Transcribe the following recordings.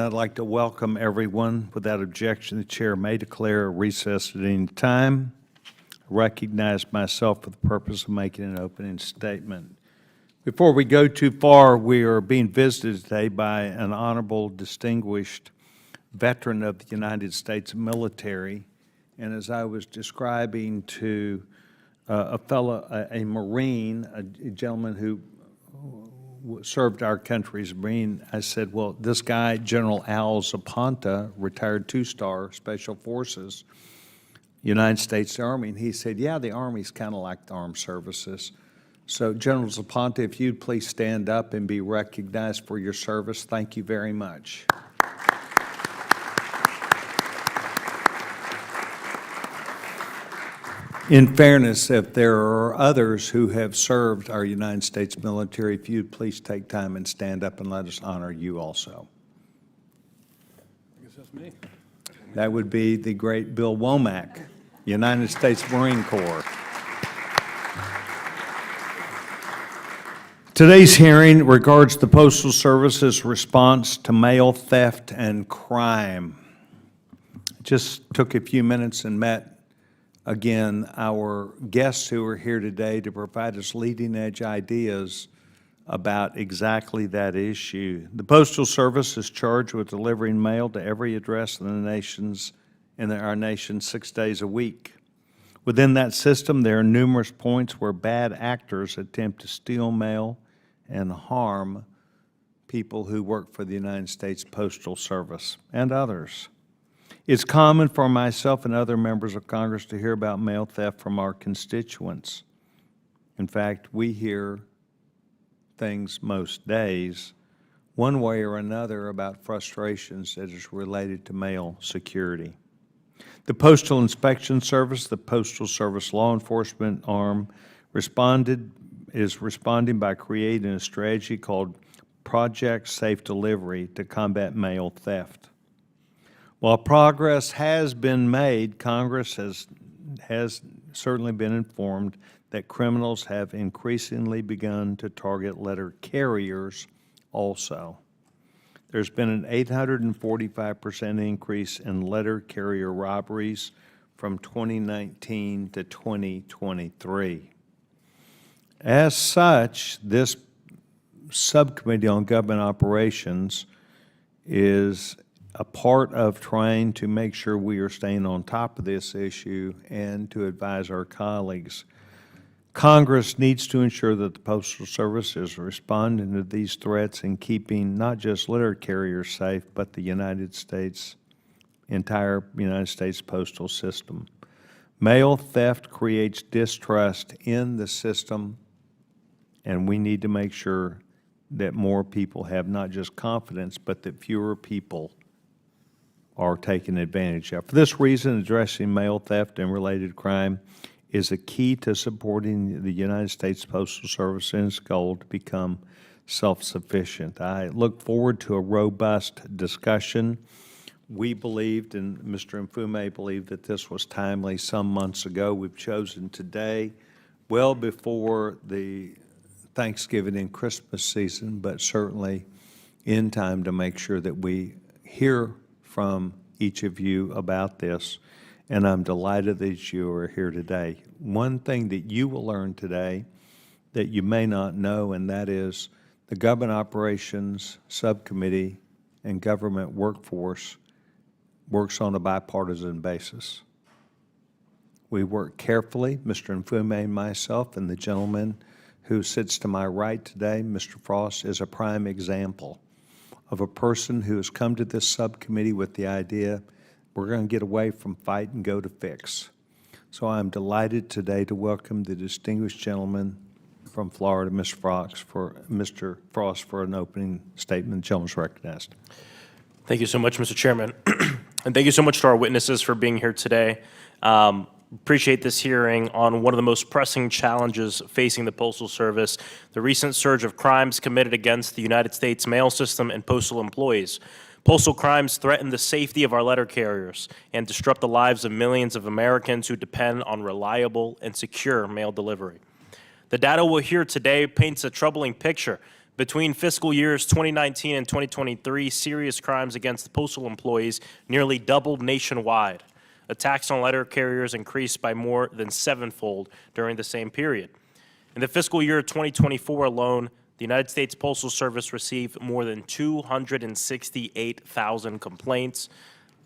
I'd like to welcome everyone. Without objection, the chair may declare a recess at any time. I recognize myself for the purpose of making an opening statement. Before we go too far, we are being visited today by an honorable, distinguished veteran of the United States military. And as I was describing to a Marine, a gentleman who served our country as a Marine, I said, well, this guy, General Al Zapata, retired two-star Special Forces, United States Army, and he said, yeah, the Army's kind of like the armed services. So General Zapata, if you'd please stand up and be recognized for your service, thank you very much. In fairness, if there are others who have served our United States military, if you'd please take time and stand up and let us honor you also. I guess that's me. That would be the great Bill Womack, United States Marine Corps. Today's hearing regards the Postal Service's response to mail theft and crime. Just took a few minutes and met again our guests who are here today to provide us leading-edge ideas about exactly that issue. The Postal Service is charged with delivering mail to every address in our nation 6 days a week. Within that system, there are numerous points where bad actors attempt to steal mail and harm people who work for the United States Postal Service and others. It's common for myself and other members of Congress to hear about mail theft from our constituents. In fact, we hear things most days, one way or another, about frustrations that is related to mail security. The Postal Inspection Service, the Postal Service law enforcement arm, is responding by creating a strategy called Project Safe Delivery to combat mail theft. While progress has been made, Congress has certainly been informed that criminals have increasingly begun to target letter carriers also. There's been an 845% increase in letter carrier robberies from 2019 to 2023. As such, this Subcommittee on Government Operations is a part of trying to make sure we are staying on top of this issue and to advise our colleagues. Congress needs to ensure that the Postal Service is responding to these threats and keeping not just letter carriers safe, but the entire United States postal system. Mail theft creates distrust in the system, and we need to make sure that more people have not just confidence, but that fewer people are taken advantage of. For this reason, addressing mail theft and related crime is a key to supporting the United States Postal Service in its goal to become self-sufficient. I look forward to a robust discussion. We believed, and Mr. Mfume believed, that this was timely some months ago. We've chosen today, well before the Thanksgiving and Christmas season, but certainly in time to make sure that we hear from each of you about this, and I'm delighted that you are here today. One thing that you will learn today that you may not know, and that is the Government Operations Subcommittee and Government Workforce works on a bipartisan basis. We work carefully, Mr. Mfume and myself, and the gentleman who sits to my right today, Mr. Frost, is a prime example of a person who has come to this subcommittee with the idea we're going to get away from fight and go to fix. So I'm delighted today to welcome the distinguished gentleman from Florida, Mr. Frost, for an opening statement. The gentleman's recognized. Thank you so much, Mr. Chairman. And thank you so much to our witnesses for being here today. Appreciate this hearing on one of the most pressing challenges facing the Postal Service, the recent surge of crimes committed against the United States mail system and postal employees. Postal crimes threaten the safety of our letter carriers and disrupt the lives of millions of Americans who depend on reliable and secure mail delivery. The data we'll hear today paints a troubling picture. Between fiscal years 2019 and 2023, serious crimes against postal employees nearly doubled nationwide. Attacks on letter carriers increased by more than sevenfold during the same period. In the fiscal year 2024 alone, the United States Postal Service received more than 268,000 complaints,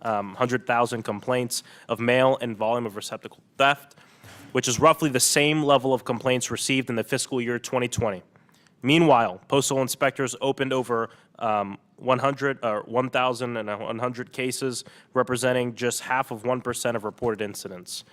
100,000 complaints of mail and volume of receptacle theft, which is roughly the same level of complaints received in the fiscal year 2020. Meanwhile, postal inspectors opened over 1,100 cases, representing just half of 1% of reported incidents.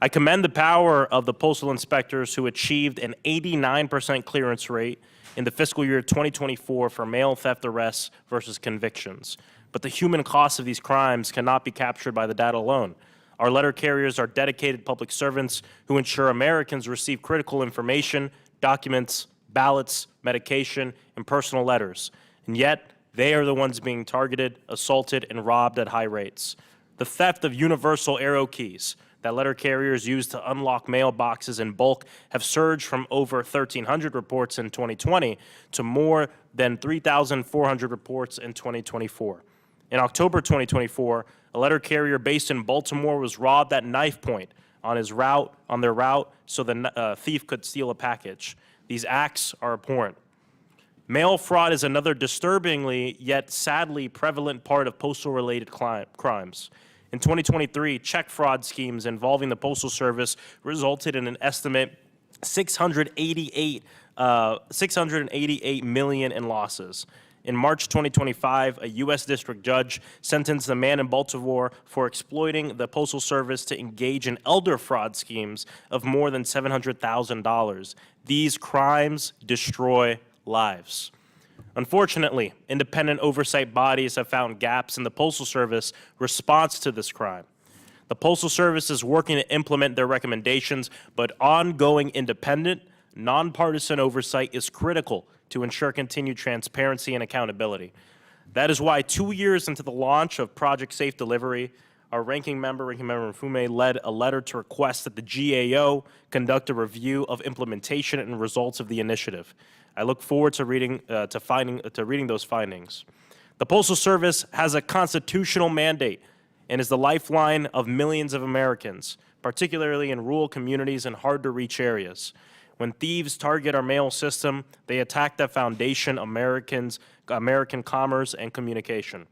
I commend the power of the postal inspectors who achieved an 89% clearance rate in the fiscal year 2024 for mail theft arrests versus convictions. But the human cost of these crimes cannot be captured by the data alone. Our letter carriers are dedicated public servants who ensure Americans receive critical information, documents, ballots, medication, and personal letters. And yet, they are the ones being targeted, assaulted, and robbed at high rates. The theft of universal arrow keys that letter carriers use to unlock mailboxes in bulk have surged from over 1,300 reports in 2020 to more than 3,400 reports in 2024. In October 2024, a letter carrier based in Baltimore was robbed at knife point on their route so the thief could steal a package. These acts are abhorrent. Mail fraud is another disturbingly yet sadly prevalent part of postal-related crimes. In 2023, check fraud schemes involving the Postal Service resulted in an estimate 688 million in losses. In March 2025, a U.S. district judge sentenced a man in Baltimore for exploiting the Postal Service to engage in elder fraud schemes of more than $700,000. These crimes destroy lives. Unfortunately, independent oversight bodies have found gaps in the Postal Service response to this crime. The Postal Service is working to implement their recommendations, but ongoing independent, nonpartisan oversight is critical to ensure continued transparency and accountability. That is why 2 years into the launch of Project Safe Delivery, our Ranking Member Renfroe, led a letter to request that the GAO conduct a review of implementation and results of the initiative. I look forward to reading those findings. The Postal Service has a constitutional mandate and is the lifeline of millions of Americans, particularly in rural communities and hard-to-reach areas. When thieves target our mail system, they attack the foundation of American commerce and communication.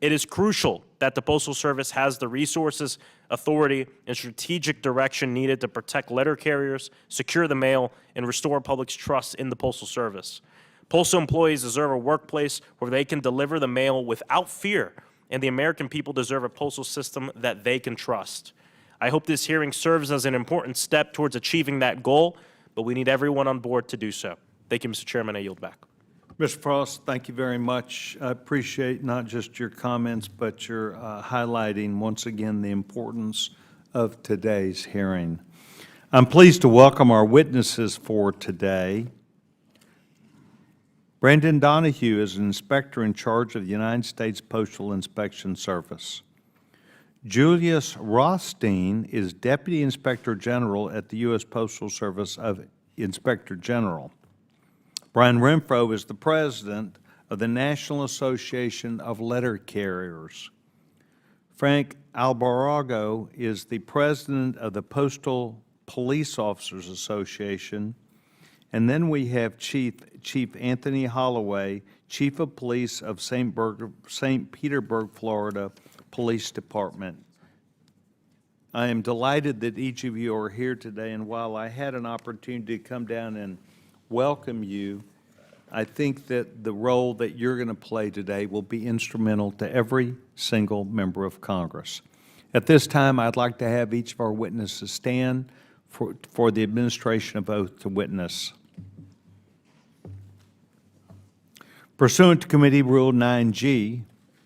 It is crucial that the Postal Service has the resources, authority, and strategic direction needed to protect letter carriers, secure the mail, and restore public's trust in the Postal Service. Postal employees deserve a workplace where they can deliver the mail without fear, and the American people deserve a postal system that they can trust. I hope this hearing serves as an important step towards achieving that goal, but we need everyone on board to do so. Thank you, Mr. Chairman. I yield back. Mr. Frost, thank you very much. I appreciate not just your comments, but your highlighting, once again, the importance of today's hearing. I'm pleased to welcome our witnesses for today. Brandon Donahue is an inspector in charge of the United States Postal Inspection Service. Julius Rothstein is Deputy Inspector General at the U.S. Postal Service of Inspector General. Brian Renfroe is the President of the National Association of Letter Carriers. Frank Albergo is the President of the Postal Police Officers Association. And then we have Chief Anthony Holloway, Chief of Police of St. Petersburg, Florida, Police Department. I am delighted that each of you are here today, and while I had an opportunity to come down and welcome you, I think that the role that you're going to play today will be instrumental to every single member of Congress. At this time, I'd like to have each of our witnesses stand for the administration of oath to witness. Pursuant to Committee Rule 9G,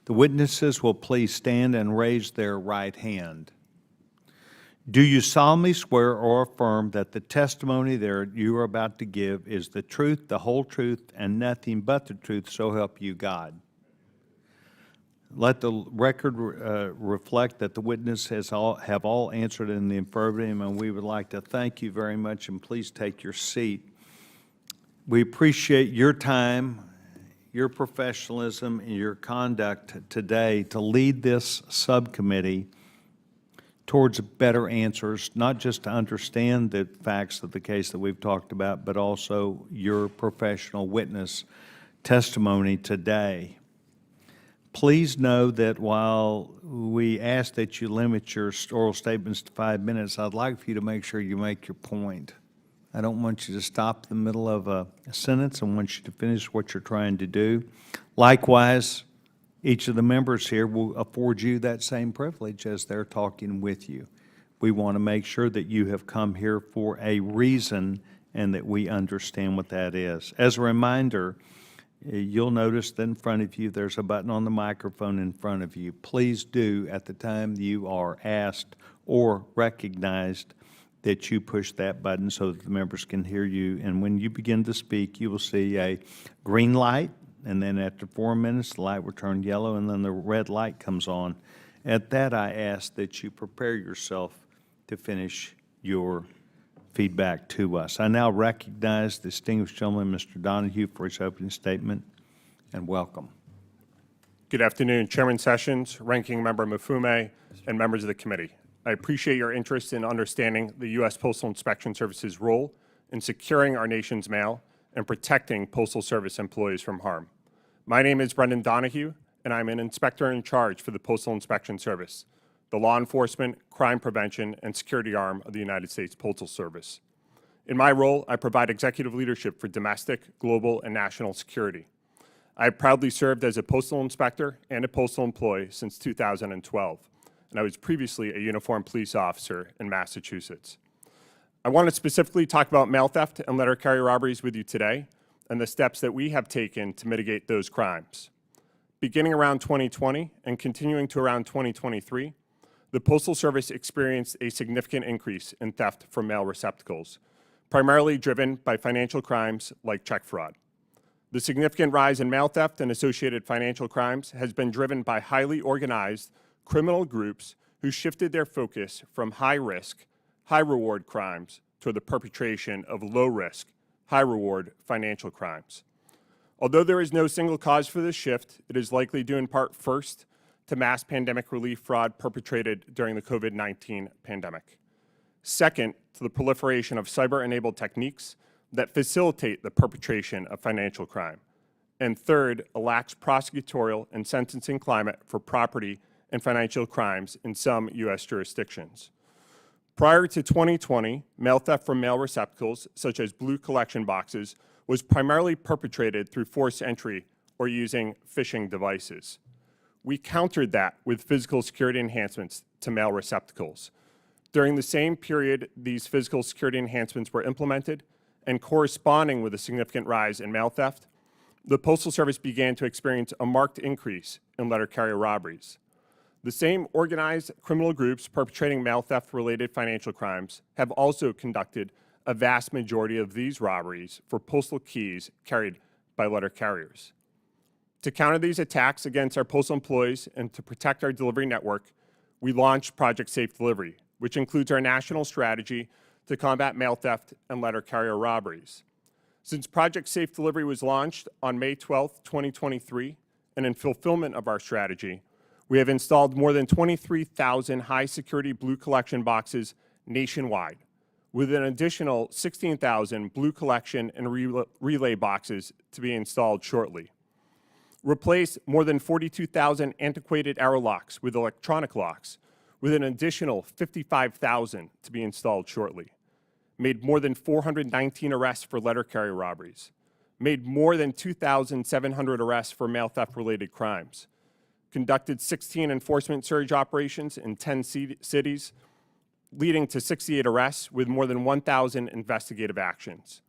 the witnesses will please stand and raise their right hand. Do you solemnly swear or affirm that the testimony that you are about to give is the truth, the whole truth, and nothing but the truth, so help you God? Let the record reflect that the witnesses have all answered in the affirmative, and we would like to thank you very much, and please take your seat. We appreciate your time, your professionalism, and your conduct today to lead this subcommittee towards better answers, not just to understand the facts of the case that we've talked about, but also your professional witness testimony today. Please know that while we ask that you limit your oral statements to 5 minutes, I'd like for you to make sure you make your point. I don't want you to stop in the middle of a sentence. I want you to finish what you're trying to do. Likewise, each of the members here will afford you that same privilege as they're talking with you. We want to make sure that you have come here for a reason and that we understand what that is. As a reminder, you'll notice that in front of you, there's a button on the microphone in front of you. Please do, at the time you are asked or recognized, that you push that button so that the members can hear you. And when you begin to speak, you will see a green light, and then after 4 minutes, the light will turn yellow, and then the red light comes on. At that, I ask that you prepare yourself to finish your feedback to us. I now recognize the distinguished gentleman, Mr. Donahue, for his opening statement, and welcome. Good afternoon, Chairman Sessions, Ranking Member Mafume, and members of the committee. I appreciate your interest in understanding the U.S. Postal Inspection Service's role in securing our nation's mail and protecting Postal Service employees from harm. My name is Brendan Donahue, and I'm an inspector in charge for the Postal Inspection Service, the law enforcement, crime prevention, and security arm of the United States Postal Service. In my role, I provide executive leadership for domestic, global, and national security. I have proudly served as a postal inspector and a postal employee since 2012, and I was previously a uniformed police officer in Massachusetts. I want to specifically talk about mail theft and letter carrier robberies with you today and the steps that we have taken to mitigate those crimes. Beginning around 2020 and continuing to around 2023, the Postal Service experienced a significant increase in theft from mail receptacles, primarily driven by financial crimes like check fraud. The significant rise in mail theft and associated financial crimes has been driven by highly organized criminal groups who shifted their focus from high-risk, high-reward crimes toward the perpetration of low-risk, high-reward financial crimes. Although there is no single cause for this shift, it is likely due in part first to mass pandemic relief fraud perpetrated during the COVID-19 pandemic. Second, to the proliferation of cyber-enabled techniques that facilitate the perpetration of financial crime. And third, a lax prosecutorial and sentencing climate for property and financial crimes in some U.S. jurisdictions. Prior to 2020, mail theft from mail receptacles, such as blue collection boxes, was primarily perpetrated through forced entry or using phishing devices. We countered that with physical security enhancements to mail receptacles. During the same period these physical security enhancements were implemented, and corresponding with a significant rise in mail theft, the Postal Service began to experience a marked increase in letter carrier robberies. The same organized criminal groups perpetrating mail theft-related financial crimes have also conducted a vast majority of these robberies for postal keys carried by letter carriers. To counter these attacks against our postal employees and to protect our delivery network, we launched Project Safe Delivery, which includes our national strategy to combat mail theft and letter carrier robberies. Since Project Safe Delivery was launched on May 12, 2023, and in fulfillment of our strategy, we have installed more than 23,000 high-security blue collection boxes nationwide, with an additional 16,000 blue collection and relay boxes to be installed shortly. Replaced more than 42,000 antiquated arrow locks with electronic locks, with an additional 55,000 to be installed shortly. Made more than 419 arrests for letter carrier robberies. Made more than 2,700 arrests for mail theft-related crimes. Conducted 16 enforcement surge operations in 10 cities, leading to 68 arrests with more than 1,000 investigative actions.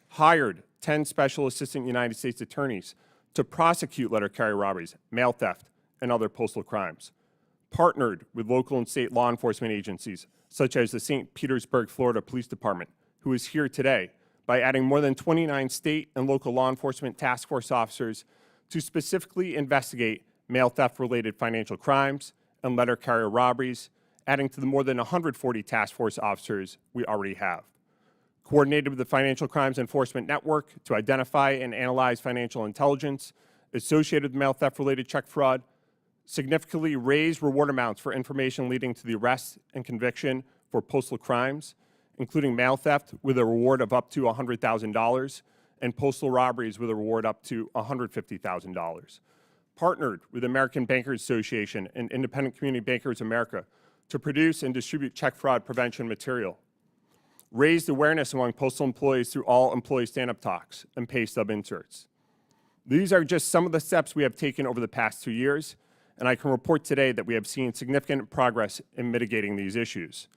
Hired 10 Special Assistant United States Attorneys to prosecute letter carrier robberies, mail theft, and other postal crimes. Partnered with local and state law enforcement agencies, such as the St. Petersburg, Florida Police Department, who is here today, by adding more than 29 state and local law enforcement task force officers to specifically investigate mail theft-related financial crimes and letter carrier robberies, adding to the more than 140 task force officers we already have. coordinated with the Financial Crimes Enforcement Network to identify and analyze financial intelligence associated with mail theft-related check fraud, significantly raised reward amounts for information leading to the arrest and conviction for postal crimes, including mail theft with a reward of up to $100,000 and postal robberies with a reward up to $150,000. Partnered with American Bankers Association and Independent Community Bankers America to produce and distribute check fraud prevention material. Raised awareness among postal employees through all employee stand-up talks and pay stub inserts. These are just some of the steps we have taken over the past 2 years, and I can report today that we have seen significant progress in mitigating these issues.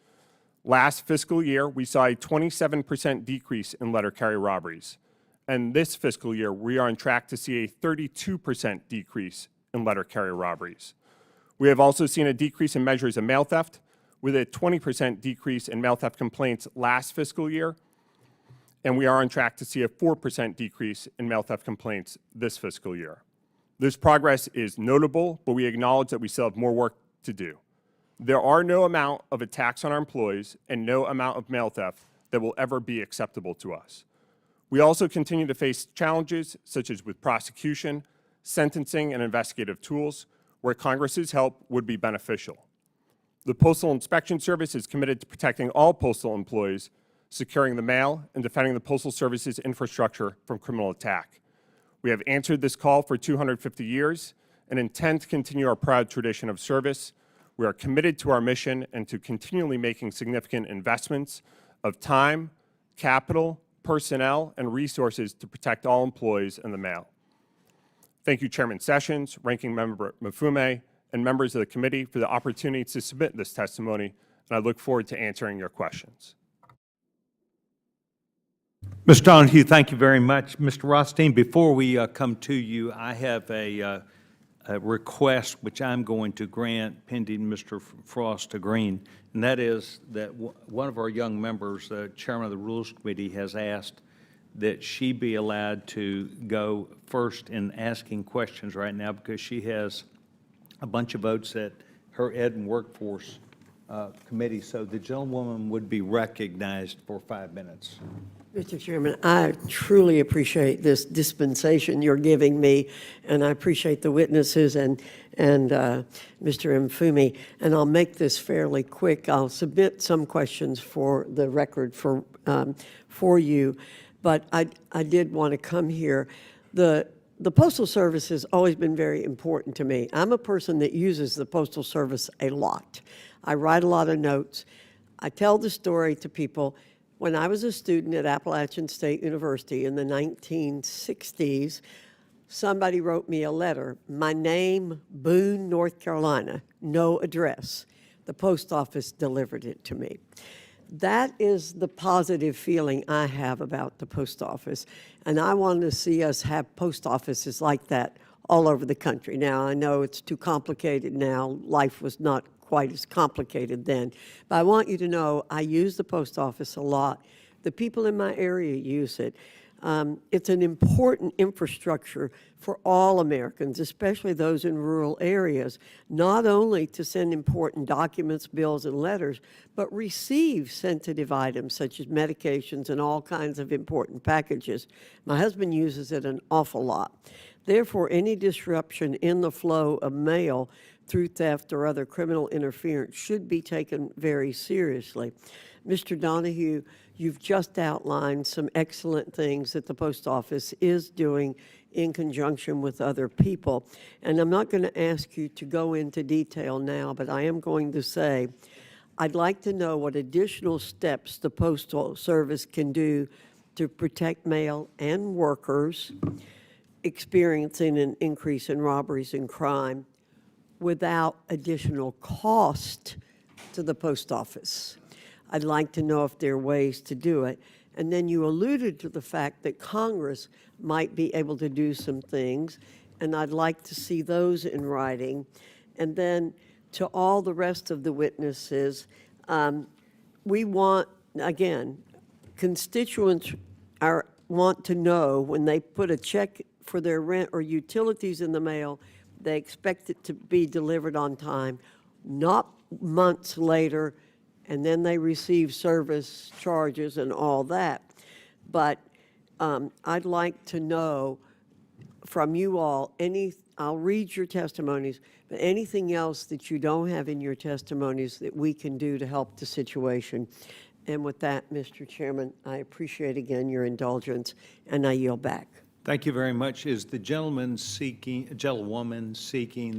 Last fiscal year, we saw a 27% decrease in letter carrier robberies. And this fiscal year, we are on track to see a 32% decrease in letter carrier robberies. We have also seen a decrease in measures of mail theft, with a 20% decrease in mail theft complaints last fiscal year, and we are on track to see a 4% decrease in mail theft complaints this fiscal year. This progress is notable, but we acknowledge that we still have more work to do. There are no amount of attacks on our employees and no amount of mail theft that will ever be acceptable to us. We also continue to face challenges such as with prosecution, sentencing, and investigative tools, where Congress's help would be beneficial. The Postal Inspection Service is committed to protecting all postal employees, securing the mail, and defending the Postal Service's infrastructure from criminal attack. We have answered this call for 250 years and intend to continue our proud tradition of service. We are committed to our mission and to continually making significant investments of time, capital, personnel, and resources to protect all employees in the mail. Thank you, Chairman Sessions, Ranking Member Mifune, and members of the committee for the opportunity to submit this testimony, and I look forward to answering your questions. Mr. Donahue, thank you very much. Mr. Rothstein, before we come to you, I have a request which I'm going to grant pending Mr. Frost agreeing, and that is that one of our young members, the chairman of the Rules Committee, has asked that she be allowed to go first in asking questions right now because she has a bunch of votes at her Ed and Workforce Committee. So the gentlewoman would be recognized for 5 minutes. Mr. Chairman, I truly appreciate this dispensation you're giving me, and I appreciate the witnesses and Mr. Mifune, and I'll make this fairly quick. I'll submit some questions for the record for you, but I did want to come here. The Postal Service has always been very important to me. I'm a person that uses the Postal Service a lot. I write a lot of notes. I tell the story to people. When I was a student at Appalachian State University in the 1960s, somebody wrote me a letter. My name, Boone, North Carolina, no address. The post office delivered it to me. That is the positive feeling I have about the post office, and I want to see us have post offices like that all over the country. Now, I know it's too complicated now. Life was not quite as complicated then. But I want you to know I use the post office a lot. The people in my area use it. It's an important infrastructure for all Americans, especially those in rural areas, not only to send important documents, bills, and letters, but receive sensitive items such as medications and all kinds of important packages. My husband uses it an awful lot. Therefore, any disruption in the flow of mail through theft or other criminal interference should be taken very seriously. Mr. Donahue, you've just outlined some excellent things that the post office is doing in conjunction with other people. And I'm not going to ask you to go into detail now, but I am going to say, I'd like to know what additional steps the Postal Service can do to protect mail and workers experiencing an increase in robberies and crime without additional cost to the post office. I'd like to know if there are ways to do it. And then you alluded to the fact that Congress might be able to do some things, and I'd like to see those in writing. And then to all the rest of the witnesses, we want, again, constituents want to know when they put a check for their rent or utilities in the mail, they expect it to be delivered on time, not months later and then they receive service charges and all that. But I'd like to know from you all, I'll read your testimonies, but anything else that you don't have in your testimonies that we can do to help the situation. And with that, Mr. Chairman, I appreciate again your indulgence, and I yield back. Thank you very much. Is the gentlewoman seeking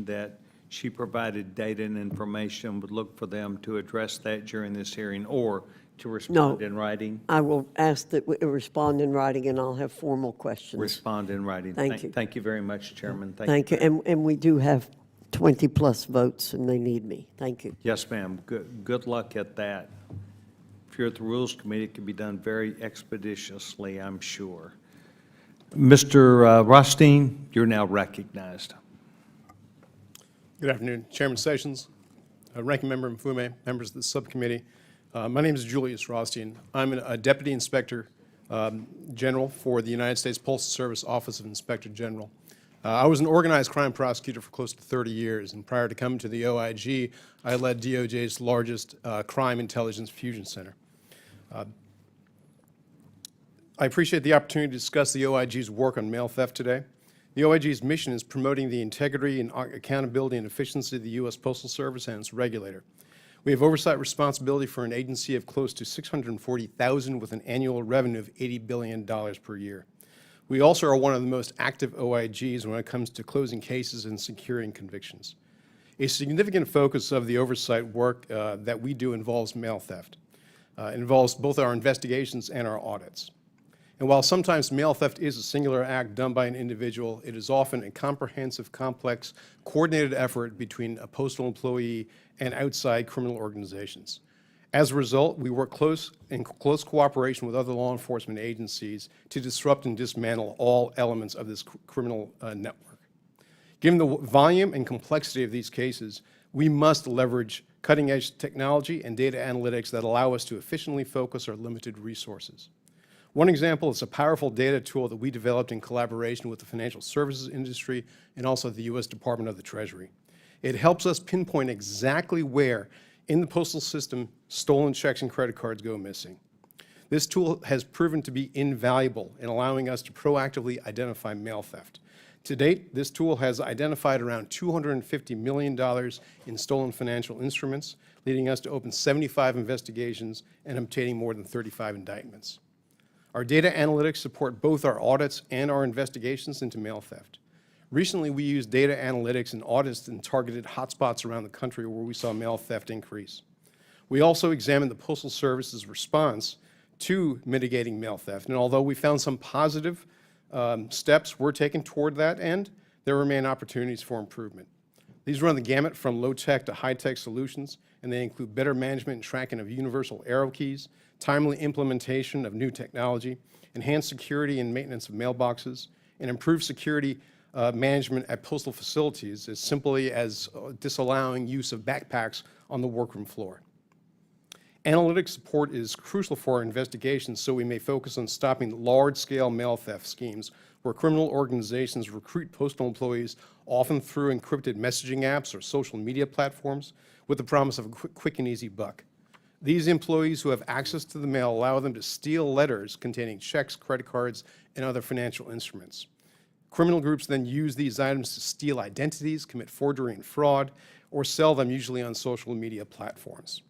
that she provided data and information, would look for them to address that during this hearing or to respond in writing? I will ask that we respond in writing, and I'll have formal questions. Respond in writing. Thank you. Thank you very much, Chairman. Thank you. And we do have 20-plus votes, and they need me. Thank you. Yes, ma'am. Good luck at that. If you're at the Rules Committee, it can be done very expeditiously, I'm sure. Mr. Rothstein, you're now recognized. Good afternoon, Chairman Sessions, Ranking Member Mfume, members of the subcommittee. My name is Julius Rothstein. I'm a Deputy Inspector General for the United States Postal Service Office of Inspector General. I was an organized crime prosecutor for close to 30 years, and prior to coming to the OIG, I led DOJ's largest crime intelligence fusion center. I appreciate the opportunity to discuss the OIG's work on mail theft today. The OIG's mission is promoting the integrity and accountability and efficiency of the U.S. Postal Service and its regulator. We have oversight responsibility for an agency of close to 640,000 with an annual revenue of $80 billion per year. We also are one of the most active OIGs when it comes to closing cases and securing convictions. A significant focus of the oversight work that we do involves mail theft. It involves both our investigations and our audits. And while sometimes mail theft is a singular act done by an individual, it is often a comprehensive, complex, coordinated effort between a postal employee and outside criminal organizations. As a result, we work in close cooperation with other law enforcement agencies to disrupt and dismantle all elements of this criminal network. Given the volume and complexity of these cases, we must leverage cutting-edge technology and data analytics that allow us to efficiently focus our limited resources. One example is a powerful data tool that we developed in collaboration with the financial services industry and also the U.S. Department of the Treasury. It helps us pinpoint exactly where in the postal system stolen checks and credit cards go missing. This tool has proven to be invaluable in allowing us to proactively identify mail theft. To date, this tool has identified around $250 million in stolen financial instruments, leading us to open 75 investigations and obtaining more than 35 indictments. Our data analytics support both our audits and our investigations into mail theft. Recently, we used data analytics and audits in targeted hotspots around the country where we saw mail theft increase. We also examined the Postal Service's response to mitigating mail theft, and although we found some positive steps were taken toward that end, there remain opportunities for improvement. These run the gamut from low-tech to high-tech solutions, and they include better management and tracking of universal arrow keys, timely implementation of new technology, enhanced security and maintenance of mailboxes, and improved security management at postal facilities as simply as disallowing use of backpacks on the workroom floor. Analytic support is crucial for our investigations so we may focus on stopping large-scale mail theft schemes where criminal organizations recruit postal employees often through encrypted messaging apps or social media platforms with the promise of a quick and easy buck. These employees who have access to the mail allow them to steal letters containing checks, credit cards, and other financial instruments. Criminal groups then use these items to steal identities, commit forgery and fraud, or sell them usually on social media platforms.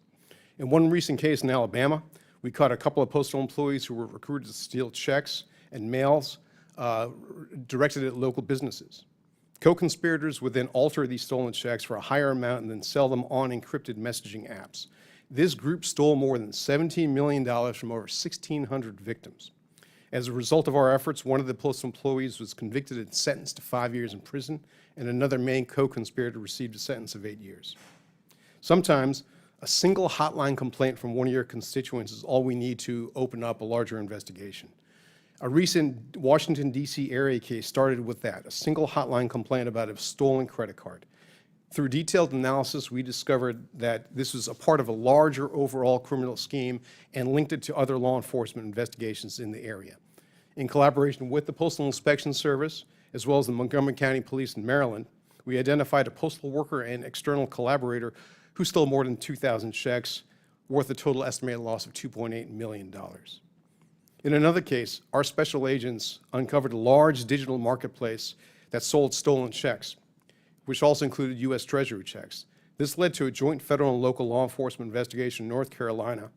In one recent case in Alabama, we caught a couple of postal employees who were recruited to steal checks and mails directed at local businesses. Co-conspirators would then alter these stolen checks for a higher amount and then sell them on encrypted messaging apps. This group stole more than $17 million from over 1,600 victims. As a result of our efforts, one of the postal employees was convicted and sentenced to 5 years in prison, and another main co-conspirator received a sentence of 8 years. Sometimes, a single hotline complaint from one of your constituents is all we need to open up a larger investigation. A recent Washington, D.C. area case started with that, a single hotline complaint about a stolen credit card. Through detailed analysis, we discovered that this was a part of a larger overall criminal scheme and linked it to other law enforcement investigations in the area. In collaboration with the Postal Inspection Service, as well as the Montgomery County Police in Maryland, we identified a postal worker and external collaborator who stole more than 2,000 checks worth a total estimated loss of $2.8 million. In another case, our special agents uncovered a large digital marketplace that sold stolen checks, which also included U.S. Treasury checks. This led to a joint federal and local law enforcement investigation in North Carolina,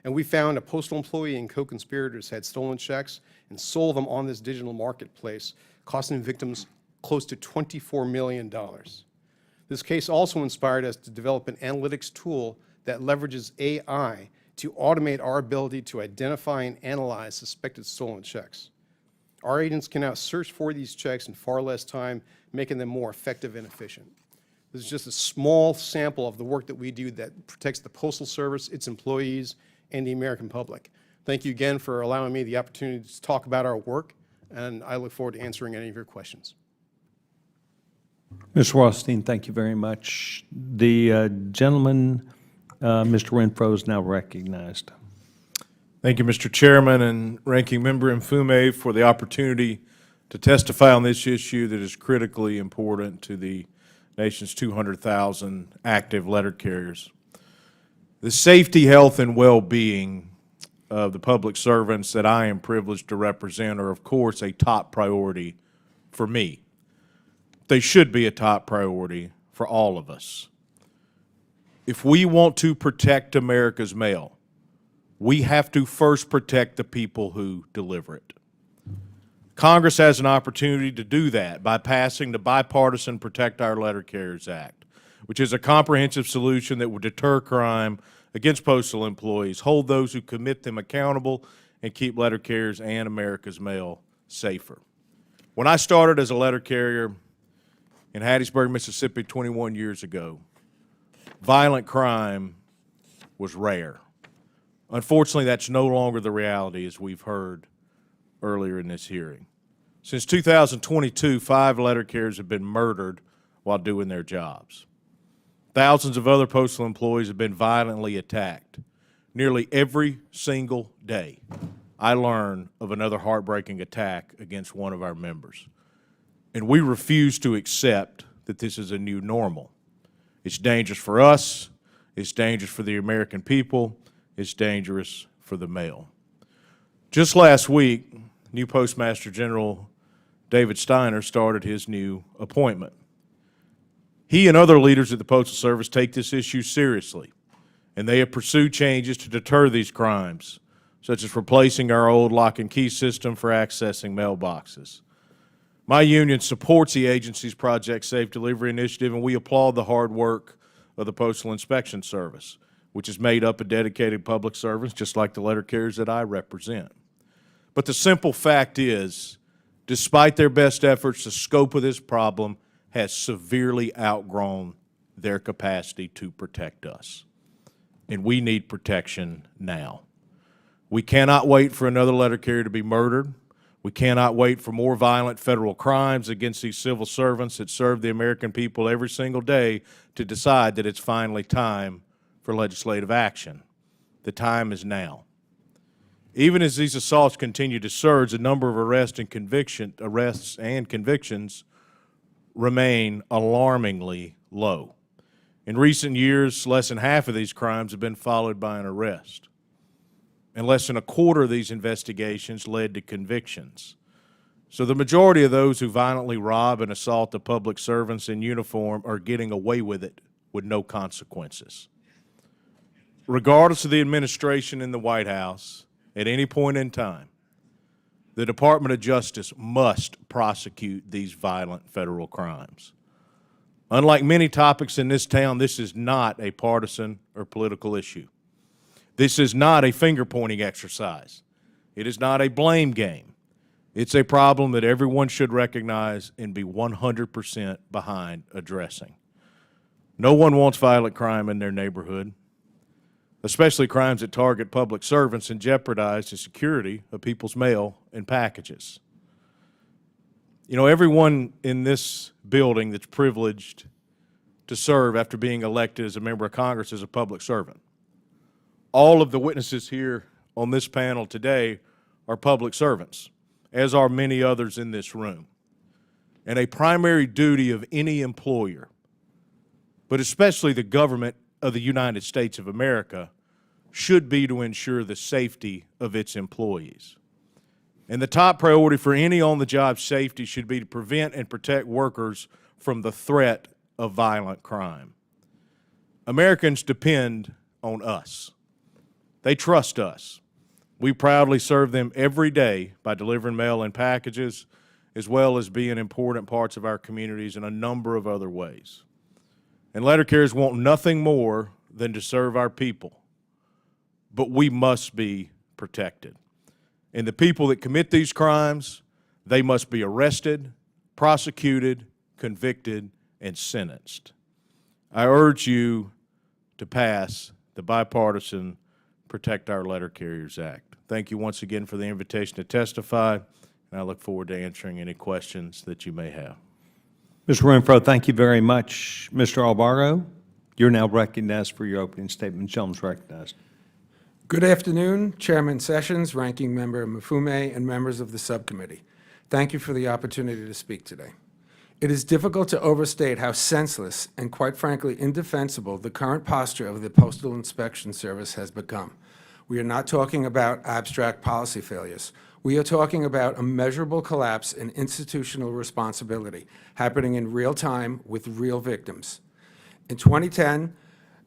and we found a postal employee and co-conspirators had stolen checks and sold them on this digital marketplace, costing victims close to $24 million. This case also inspired us to develop an analytics tool that leverages AI to automate our ability to identify and analyze suspected stolen checks. Our agents can now search for these checks in far less time, making them more effective and efficient. This is just a small sample of the work that we do that protects the Postal Service, its employees, and the American public. Thank you again for allowing me the opportunity to talk about our work, and I look forward to answering any of your questions. Ms. Rothstein, thank you very much. The gentleman, Mr. Renfroe, is now recognized. Thank you, Mr. Chairman and Ranking Member Mfume, for the opportunity to testify on this issue that is critically important to the nation's 200,000 active letter carriers. The safety, health, and well-being of the public servants that I am privileged to represent are, of course, a top priority for me. They should be a top priority for all of us. If we want to protect America's mail, we have to first protect the people who deliver it. Congress has an opportunity to do that by passing the bipartisan Protect Our Letter Carriers Act, which is a comprehensive solution that would deter crime against postal employees, hold those who commit them accountable, and keep letter carriers and America's mail safer. When I started as a letter carrier in Hattiesburg, Mississippi 21 years ago, violent crime was rare. Unfortunately, that's no longer the reality, as we've heard earlier in this hearing. Since 2022, 5 letter carriers have been murdered while doing their jobs. Thousands of other postal employees have been violently attacked. Nearly every single day, I learn of another heartbreaking attack against one of our members. And we refuse to accept that this is a new normal. It's dangerous for us, it's dangerous for the American people, it's dangerous for the mail. Just last week, new Postmaster General David Steiner started his new appointment. He and other leaders at the Postal Service take this issue seriously, and they have pursued changes to deter these crimes, such as replacing our old lock and key system for accessing mailboxes. My union supports the agency's Project Safe Delivery initiative, and we applaud the hard work of the Postal Inspection Service, which is made up of dedicated public servants, just like the letter carriers that I represent. But the simple fact is, despite their best efforts, the scope of this problem has severely outgrown their capacity to protect us. And we need protection now. We cannot wait for another letter carrier to be murdered. We cannot wait for more violent federal crimes against these civil servants that serve the American people every single day to decide that it's finally time for legislative action. The time is now. Even as these assaults continue to surge, the number of arrests and convictions remain alarmingly low. In recent years, less than half of these crimes have been followed by an arrest, and less than a quarter of these investigations led to convictions. So the majority of those who violently rob and assault the public servants in uniform are getting away with it with no consequences. Regardless of the administration in the White House, at any point in time, the Department of Justice must prosecute these violent federal crimes. Unlike many topics in this town, this is not a partisan or political issue. This is not a finger-pointing exercise. It is not a blame game. It's a problem that everyone should recognize and be 100% behind addressing. No one wants violent crime in their neighborhood, especially crimes that target public servants and jeopardize the security of people's mail and packages. You know, everyone in this building that's privileged to serve after being elected as a member of Congress is a public servant. All of the witnesses here on this panel today are public servants, as are many others in this room. And a primary duty of any employer, but especially the government of the United States of America, should be to ensure the safety of its employees. And the top priority for any on-the-job safety should be to prevent and protect workers from the threat of violent crime. Americans depend on us. They trust us. We proudly serve them every day by delivering mail and packages, as well as being important parts of our communities in a number of other ways. And letter carriers want nothing more than to serve our people. But we must be protected. And the people that commit these crimes, they must be arrested, prosecuted, convicted, and sentenced. I urge you to pass the bipartisan Protect Our Letter Carriers Act. Thank you once again for the invitation to testify, and I look forward to answering any questions that you may have. Mr. Renfroe, thank you very much. Mr. Albergo, you're now recognized for your opening statement. Gentleman's recognized. Good afternoon, Chairman Sessions, Ranking Member Mifune, and members of the subcommittee. Thank you for the opportunity to speak today. It is difficult to overstate how senseless and, quite frankly, indefensible the current posture of the Postal Inspection Service has become. We are not talking about abstract policy failures. We are talking about a measurable collapse in institutional responsibility happening in real time with real victims. In 2010,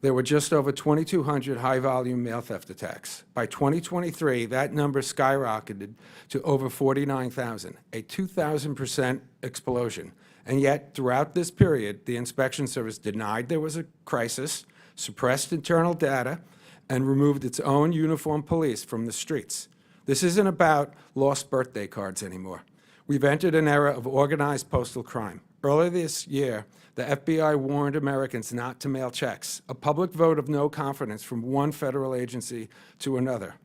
there were just over 2,200 high-volume mail theft attacks. By 2023, that number skyrocketed to over 49,000, a 2,000% explosion. And yet, throughout this period, the Inspection Service denied there was a crisis, suppressed internal data, and removed its own uniformed police from the streets. This isn't about lost birthday cards anymore. We've entered an era of organized postal crime. Earlier this year, the FBI warned Americans not to mail checks, a public vote of no confidence from one federal agency to another.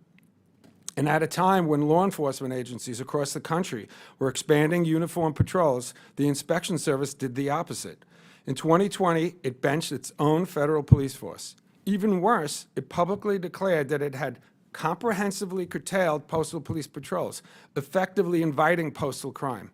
And at a time when law enforcement agencies across the country were expanding uniform patrols, the Inspection Service did the opposite. In 2020, it benched its own federal police force. Even worse, it publicly declared that it had comprehensively curtailed postal police patrols, effectively inviting postal crime.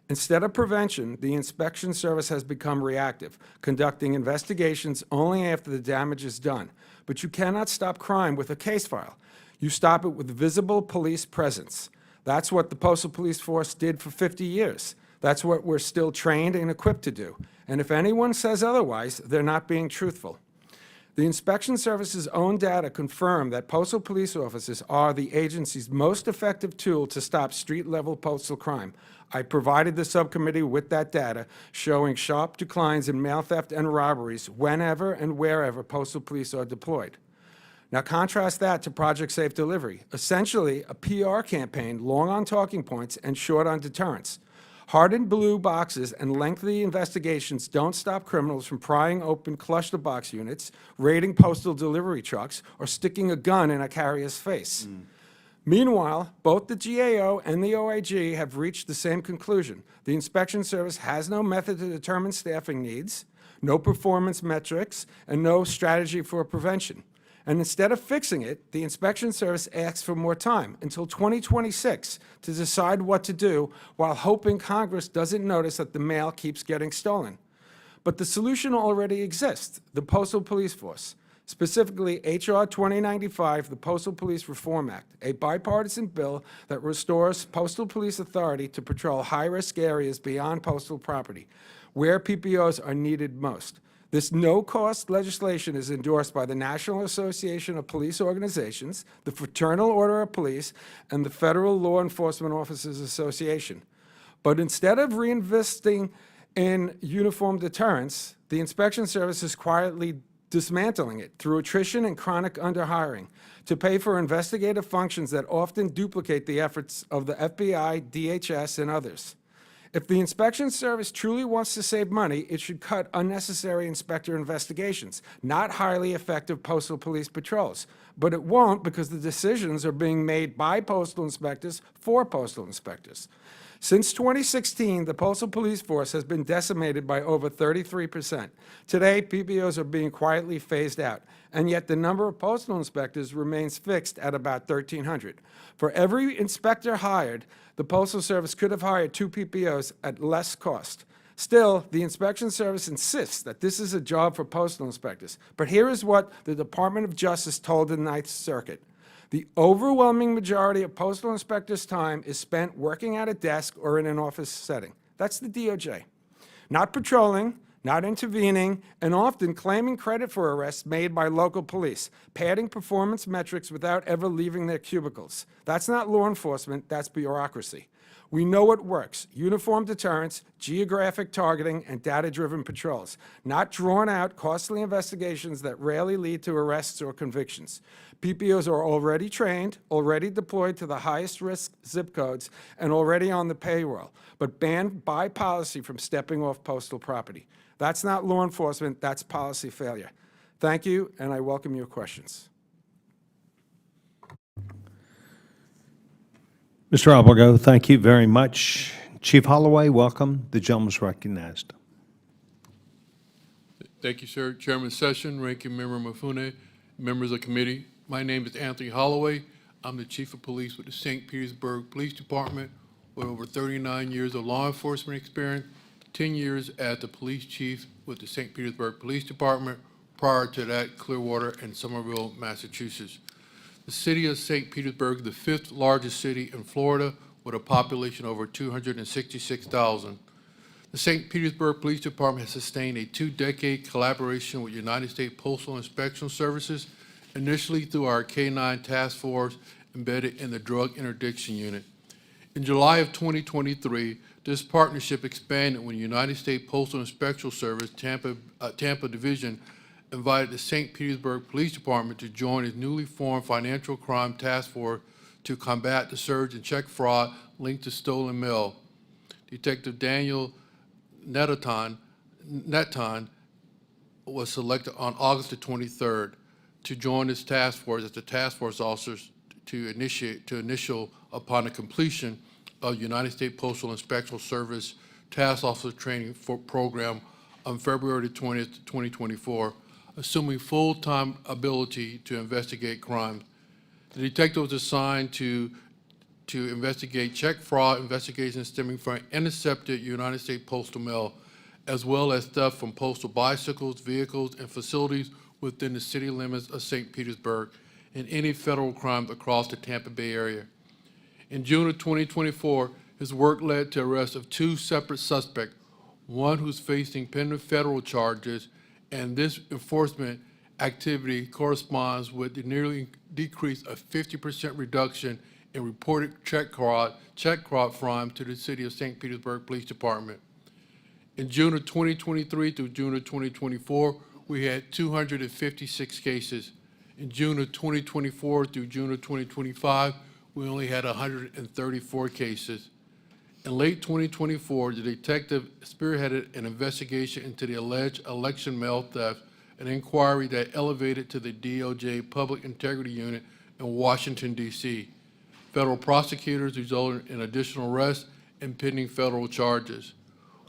Instead of prevention, the Inspection Service has become reactive, conducting investigations only after the damage is done. But you cannot stop crime with a case file. You stop it with visible police presence. That's what the Postal Police Force did for 50 years. That's what we're still trained and equipped to do. And if anyone says otherwise, they're not being truthful. The Inspection Service's own data confirm that postal police officers are the agency's most effective tool to stop street-level postal crime. I provided the subcommittee with that data, showing sharp declines in mail theft and robberies whenever and wherever postal police are deployed. Now contrast that to Project Safe Delivery, essentially a PR campaign long on talking points and short on deterrence. Hardened blue boxes and lengthy investigations don't stop criminals from prying open cluster-box units, raiding postal delivery trucks, or sticking a gun in a carrier's face. Meanwhile, both the GAO and the OIG have reached the same conclusion. The Inspection Service has no method to determine staffing needs, no performance metrics, and no strategy for prevention. And instead of fixing it, the Inspection Service asks for more time, until 2026, to decide what to do, while hoping Congress doesn't notice that the mail keeps getting stolen. But the solution already exists, the Postal Police Force, specifically H.R. 2095, the Postal Police Reform Act, a bipartisan bill that restores postal police authority to patrol high-risk areas beyond postal property, where PPOs are needed most. This no-cost legislation is endorsed by the National Association of Police Organizations, the Fraternal Order of Police, and the Federal Law Enforcement Officers Association. But instead of reinvesting in uniform deterrence, the Inspection Service is quietly dismantling it through attrition and chronic underhiring to pay for investigative functions that often duplicate the efforts of the FBI, DHS, and others. If the Inspection Service truly wants to save money, it should cut unnecessary inspector investigations, not highly effective postal police patrols. But it won't, because the decisions are being made by postal inspectors for postal inspectors. Since 2016, the Postal Police Force has been decimated by over 33%. Today, PPOs are being quietly phased out, and yet the number of postal inspectors remains fixed at about 1,300. For every inspector hired, the Postal Service could have hired 2 PPOs at less cost. Still, the Inspection Service insists that this is a job for postal inspectors. But here is what the Department of Justice told the Ninth Circuit. The overwhelming majority of postal inspectors' time is spent working at a desk or in an office setting. That's the DOJ. Not patrolling, not intervening, and often claiming credit for arrests made by local police, padding performance metrics without ever leaving their cubicles. That's not law enforcement, that's bureaucracy. We know what works: uniform deterrence, geographic targeting, and data-driven patrols, not drawn-out, costly investigations that rarely lead to arrests or convictions. PPOs are already trained, already deployed to the highest-risk zip codes, and already on the payroll, but banned by policy from stepping off postal property. That's not law enforcement, that's policy failure. Thank you, and I welcome your questions. Mr. Albergo, thank you very much. Chief Holloway, welcome. The gentleman's recognized. Thank you, sir. Chairman Session, Ranking Member Mifune, members of the committee. My name is Anthony Holloway. I'm the Chief of Police with the St. Petersburg Police Department with over 39 years of law enforcement experience, 10 years as the police chief with the St. Petersburg Police Department. Prior to that, Clearwater and Somerville, Massachusetts. The city of St. Petersburg is the 5th largest city in Florida with a population over 266,000. The St. Petersburg Police Department has sustained a 2-decade collaboration with United States Postal Inspection Services, initially through our K-9 task force embedded in the Drug Interdiction Unit. In July of 2023, this partnership expanded when United States Postal Inspection Service Tampa Division invited the St. Petersburg Police Department to join its newly formed Financial Crime Task Force to combat the surge in check fraud linked to stolen mail. Detective Daniel Neton was selected on August the 23rd to join this task force as the task force officers to initial upon the completion of United States Postal Inspection Service Task Officer Training Program on February 20th, 2024. Assuming full-time ability to investigate crimes. The detective was assigned to investigate check fraud investigations stemming from intercepted United States postal mail, as well as theft from postal bicycles, vehicles, and facilities within the city limits of St. Petersburg, and any federal crimes across the Tampa Bay area. In June of 2024, his work led to arrest of 2 separate suspects, one who's facing pending federal charges, and this enforcement activity corresponds with the nearly decrease of 50% reduction in reported check fraud crime to the city of St. Petersburg Police Department. In June of 2023 through June of 2024, we had 256 cases. In June of 2024 through June of 2025, we only had 134 cases. In late 2024, the detective spearheaded an investigation into the alleged election mail theft, an inquiry that elevated to the DOJ Public Integrity Unit in Washington, D.C. Federal prosecutors resulted in additional arrests and pending federal charges.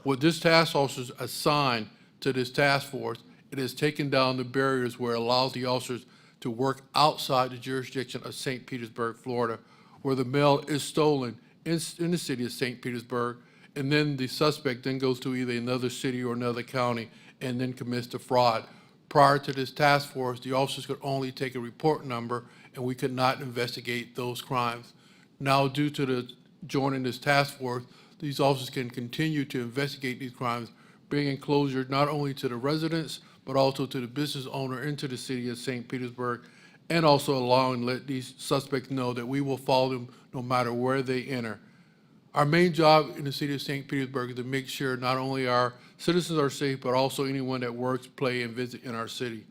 With this task officers assigned to this task force, it has taken down the barriers where it allows the officers to work outside the jurisdiction of St. Petersburg, Florida, where the mail is stolen in the city of St. Petersburg, and then the suspect then goes to either another city or another county and then commits the fraud. Prior to this task force, the officers could only take a report number and we could not investigate those crimes. Now, due to the joining this task force, these officers can continue to investigate these crimes, bringing closure not only to the residents, but also to the business owner into the city of St. Petersburg, and also allowing to let these suspects know that we will follow them no matter where they enter. Our main job in the city of St. Petersburg is to make sure not only our citizens are safe, but also anyone that works, play, and visit in our city.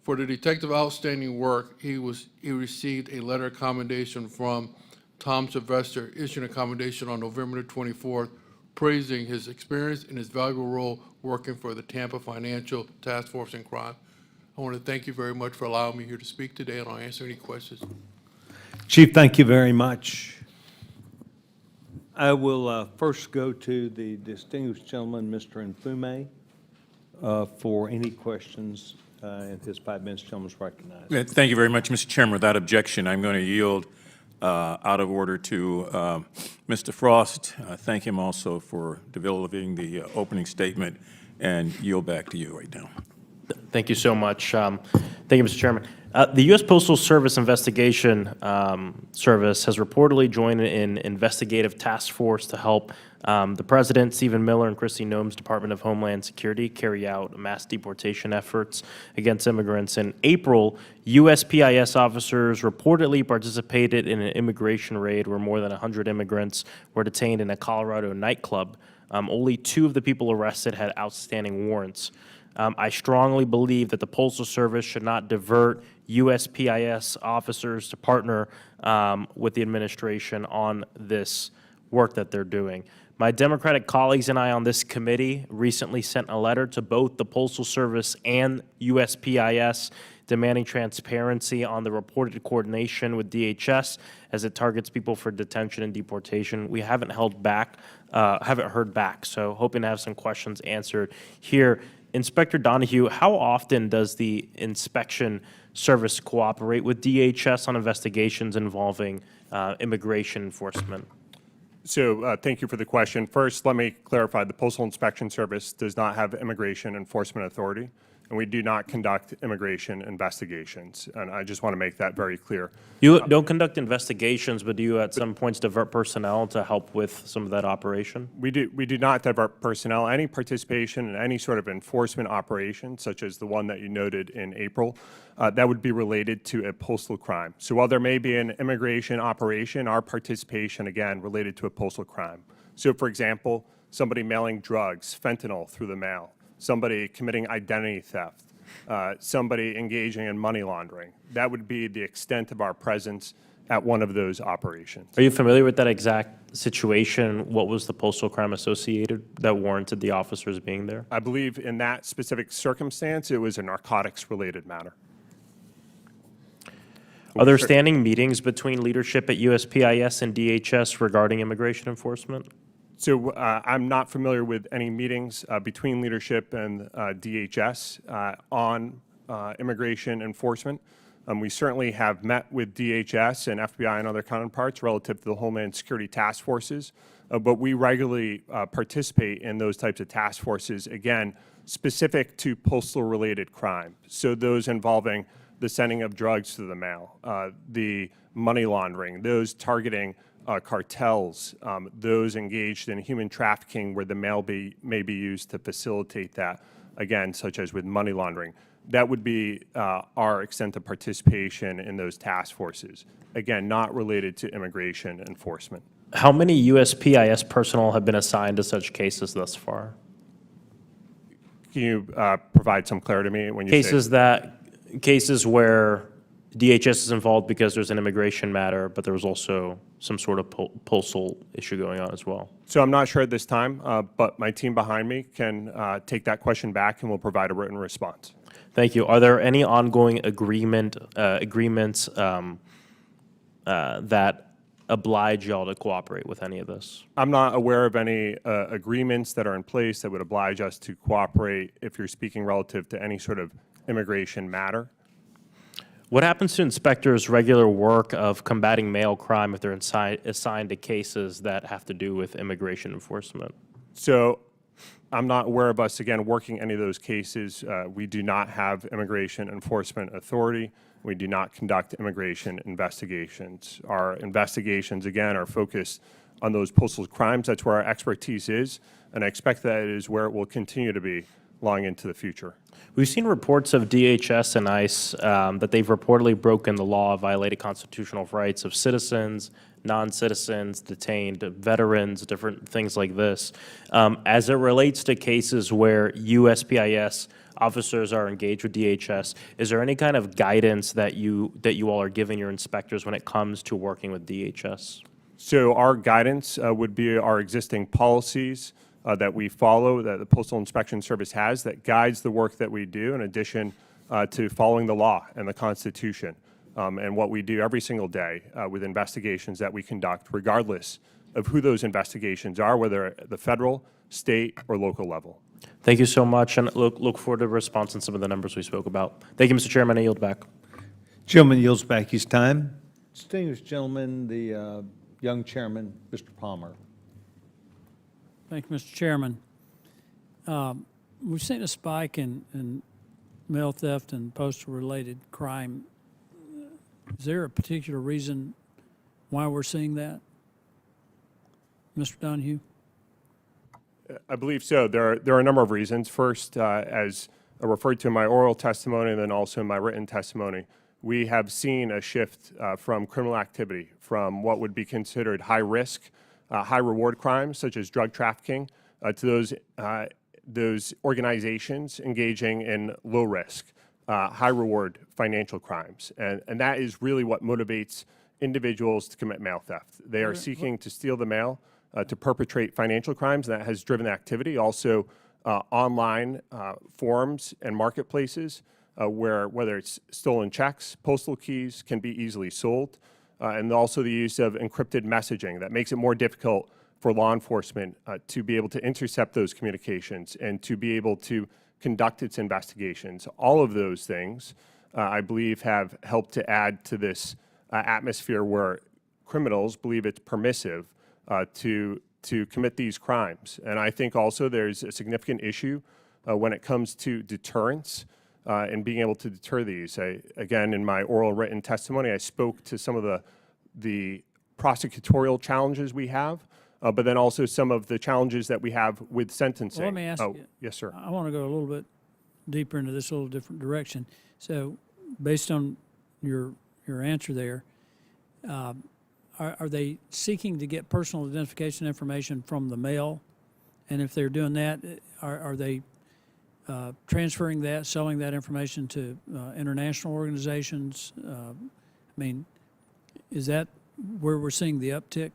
For the detective outstanding work, he received a letter of commendation from Tom Sylvester, issuing a commendation on November the 24th, praising his experience and his valuable role working for the Tampa Financial Task Force in Crime. I want to thank you very much for allowing me here to speak today, and I'll answer any questions. Chief, thank you very much. I will first go to the distinguished gentleman, Mr. Mfume, for any questions. His 5 minutes, gentleman's recognized. Thank you very much, Mr. Chairman. Without objection, I'm going to yield out of order to Mr. Frost. Thank him also for developing the opening statement, and yield back to you right now. Thank you so much. Thank you, Mr. Chairman. The U.S. Postal Service Investigation Service has reportedly joined an investigative task force to help the President, Stephen Miller, and Kristi Noem's Department of Homeland Security carry out mass deportation efforts against immigrants. In April, USPIS officers reportedly participated in an immigration raid where more than 100 immigrants were detained in a Colorado nightclub. Only 2 of the people arrested had outstanding warrants. I strongly believe that the Postal Service should not divert USPIS officers to partner with the administration on this work that they're doing. My Democratic colleagues and I on this committee recently sent a letter to both the Postal Service and USPIS demanding transparency on the reported coordination with DHS as it targets people for detention and deportation. We haven't heard back, so hoping to have some questions answered here. Inspector Donahue, how often does the inspection service cooperate with DHS on investigations involving immigration enforcement? So thank you for the question. First, let me clarify, the Postal Inspection Service does not have immigration enforcement authority, and we do not conduct immigration investigations. And I just want to make that very clear. You don't conduct investigations, but do you at some points divert personnel to help with some of that operation? We do not divert personnel. Any participation in any sort of enforcement operation, such as the one that you noted in April, that would be related to a postal crime. So while there may be an immigration operation, our participation, again, related to a postal crime. So for example, somebody mailing drugs, fentanyl through the mail, somebody committing identity theft, somebody engaging in money laundering. That would be the extent of our presence at one of those operations. Are you familiar with that exact situation? What was the postal crime associated that warranted the officers being there? I believe in that specific circumstance, it was a narcotics-related matter. Are there standing meetings between leadership at USPIS and DHS regarding immigration enforcement? So I'm not familiar with any meetings between leadership and DHS on immigration enforcement. We certainly have met with DHS and FBI and other counterparts relative to the Homeland Security task forces, but we regularly participate in those types of task forces, again, specific to postal-related crime. So those involving the sending of drugs through the mail, the money laundering, those targeting cartels, those engaged in human trafficking where the mail may be used to facilitate that, again, such as with money laundering. That would be our extent of participation in those task forces. Again, not related to immigration enforcement. How many USPIS personnel have been assigned to such cases thus far? Can you provide some clarity to me when you say? Cases where DHS is involved because there's an immigration matter, but there was also some sort of postal issue going on as well. So I'm not sure at this time, but my team behind me can take that question back and we'll provide a written response. Thank you. Are there any ongoing agreements that oblige y'all to cooperate with any of this? I'm not aware of any agreements that are in place that would oblige us to cooperate if you're speaking relative to any sort of immigration matter. What happens to inspectors' regular work of combating mail crime if they're assigned to cases that have to do with immigration enforcement? So I'm not aware of us, again, working any of those cases. We do not have immigration enforcement authority. We do not conduct immigration investigations. Our investigations, again, are focused on those postal crimes. That's where our expertise is, and I expect that is where it will continue to be long into the future. We've seen reports of DHS and ICE that they've reportedly broken the law, violated constitutional rights of citizens, non-citizens, detained veterans, different things like this. As it relates to cases where USPIS officers are engaged with DHS, is there any kind of guidance that you all are giving your inspectors when it comes to working with DHS? So our guidance would be our existing policies that we follow, that the Postal Inspection Service has, that guides the work that we do in addition to following the law and the Constitution and what we do every single day with investigations that we conduct, regardless of who those investigations are, whether at the federal, state, or local level. Thank you so much, and look forward to a response on some of the numbers we spoke about. Thank you, Mr. Chairman. I yield back. Gentleman yields back his time. Distinguished gentleman, the young chairman, Mr. Palmer. Thank you, Mr. Chairman. We've seen a spike in mail theft and postal-related crime. Is there a particular reason why we're seeing that? Mr. Donahue? I believe so. There are a number of reasons. First, as I referred to in my oral testimony and then also in my written testimony, we have seen a shift from criminal activity, from what would be considered high-risk, high-reward crimes, such as drug trafficking, to those organizations engaging in low-risk, high-reward financial crimes. And that is really what motivates individuals to commit mail theft. They are seeking to steal the mail, to perpetrate financial crimes, and that has driven activity. Also, online forums and marketplaces where whether it's stolen checks, postal keys can be easily sold, and also the use of encrypted messaging that makes it more difficult for law enforcement to be able to intercept those communications and to be able to conduct its investigations. All of those things, I believe, have helped to add to this atmosphere where criminals believe it's permissive to commit these crimes. And I think also there's a significant issue when it comes to deterrence and being able to deter these. Again, in my oral written testimony, I spoke to some of the prosecutorial challenges we have, but then also some of the challenges that we have with sentencing. Well, let me ask you. Yes, sir. I want to go a little bit deeper into this, a little different direction. So based on your answer there, are they seeking to get personal identification information from the mail? And if they're doing that, are they transferring that, selling that information to international organizations? I mean, is that where we're seeing the uptick?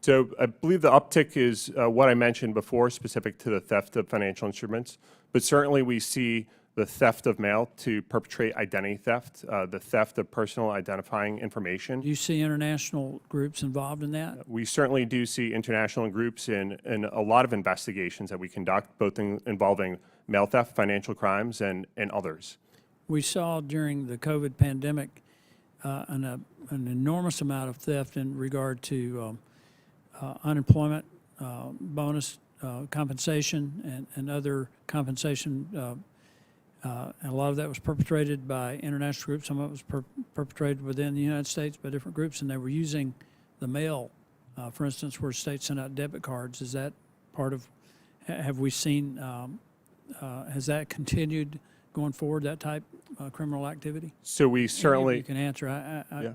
So I believe the uptick is what I mentioned before, specific to the theft of financial instruments. But certainly we see the theft of mail to perpetrate identity theft, the theft of personal identifying information. Do you see international groups involved in that? We certainly do see international groups in a lot of investigations that we conduct, both involving mail theft, financial crimes, and others. We saw during the COVID pandemic an enormous amount of theft in regard to unemployment, bonus compensation, and other compensation. And a lot of that was perpetrated by international groups. Some of it was perpetrated within the United States by different groups, and they were using the mail. For instance, where states sent out debit cards. Is that part of? Have we seen? Has that continued going forward? That type criminal activity? So we certainly You can answer. Yeah.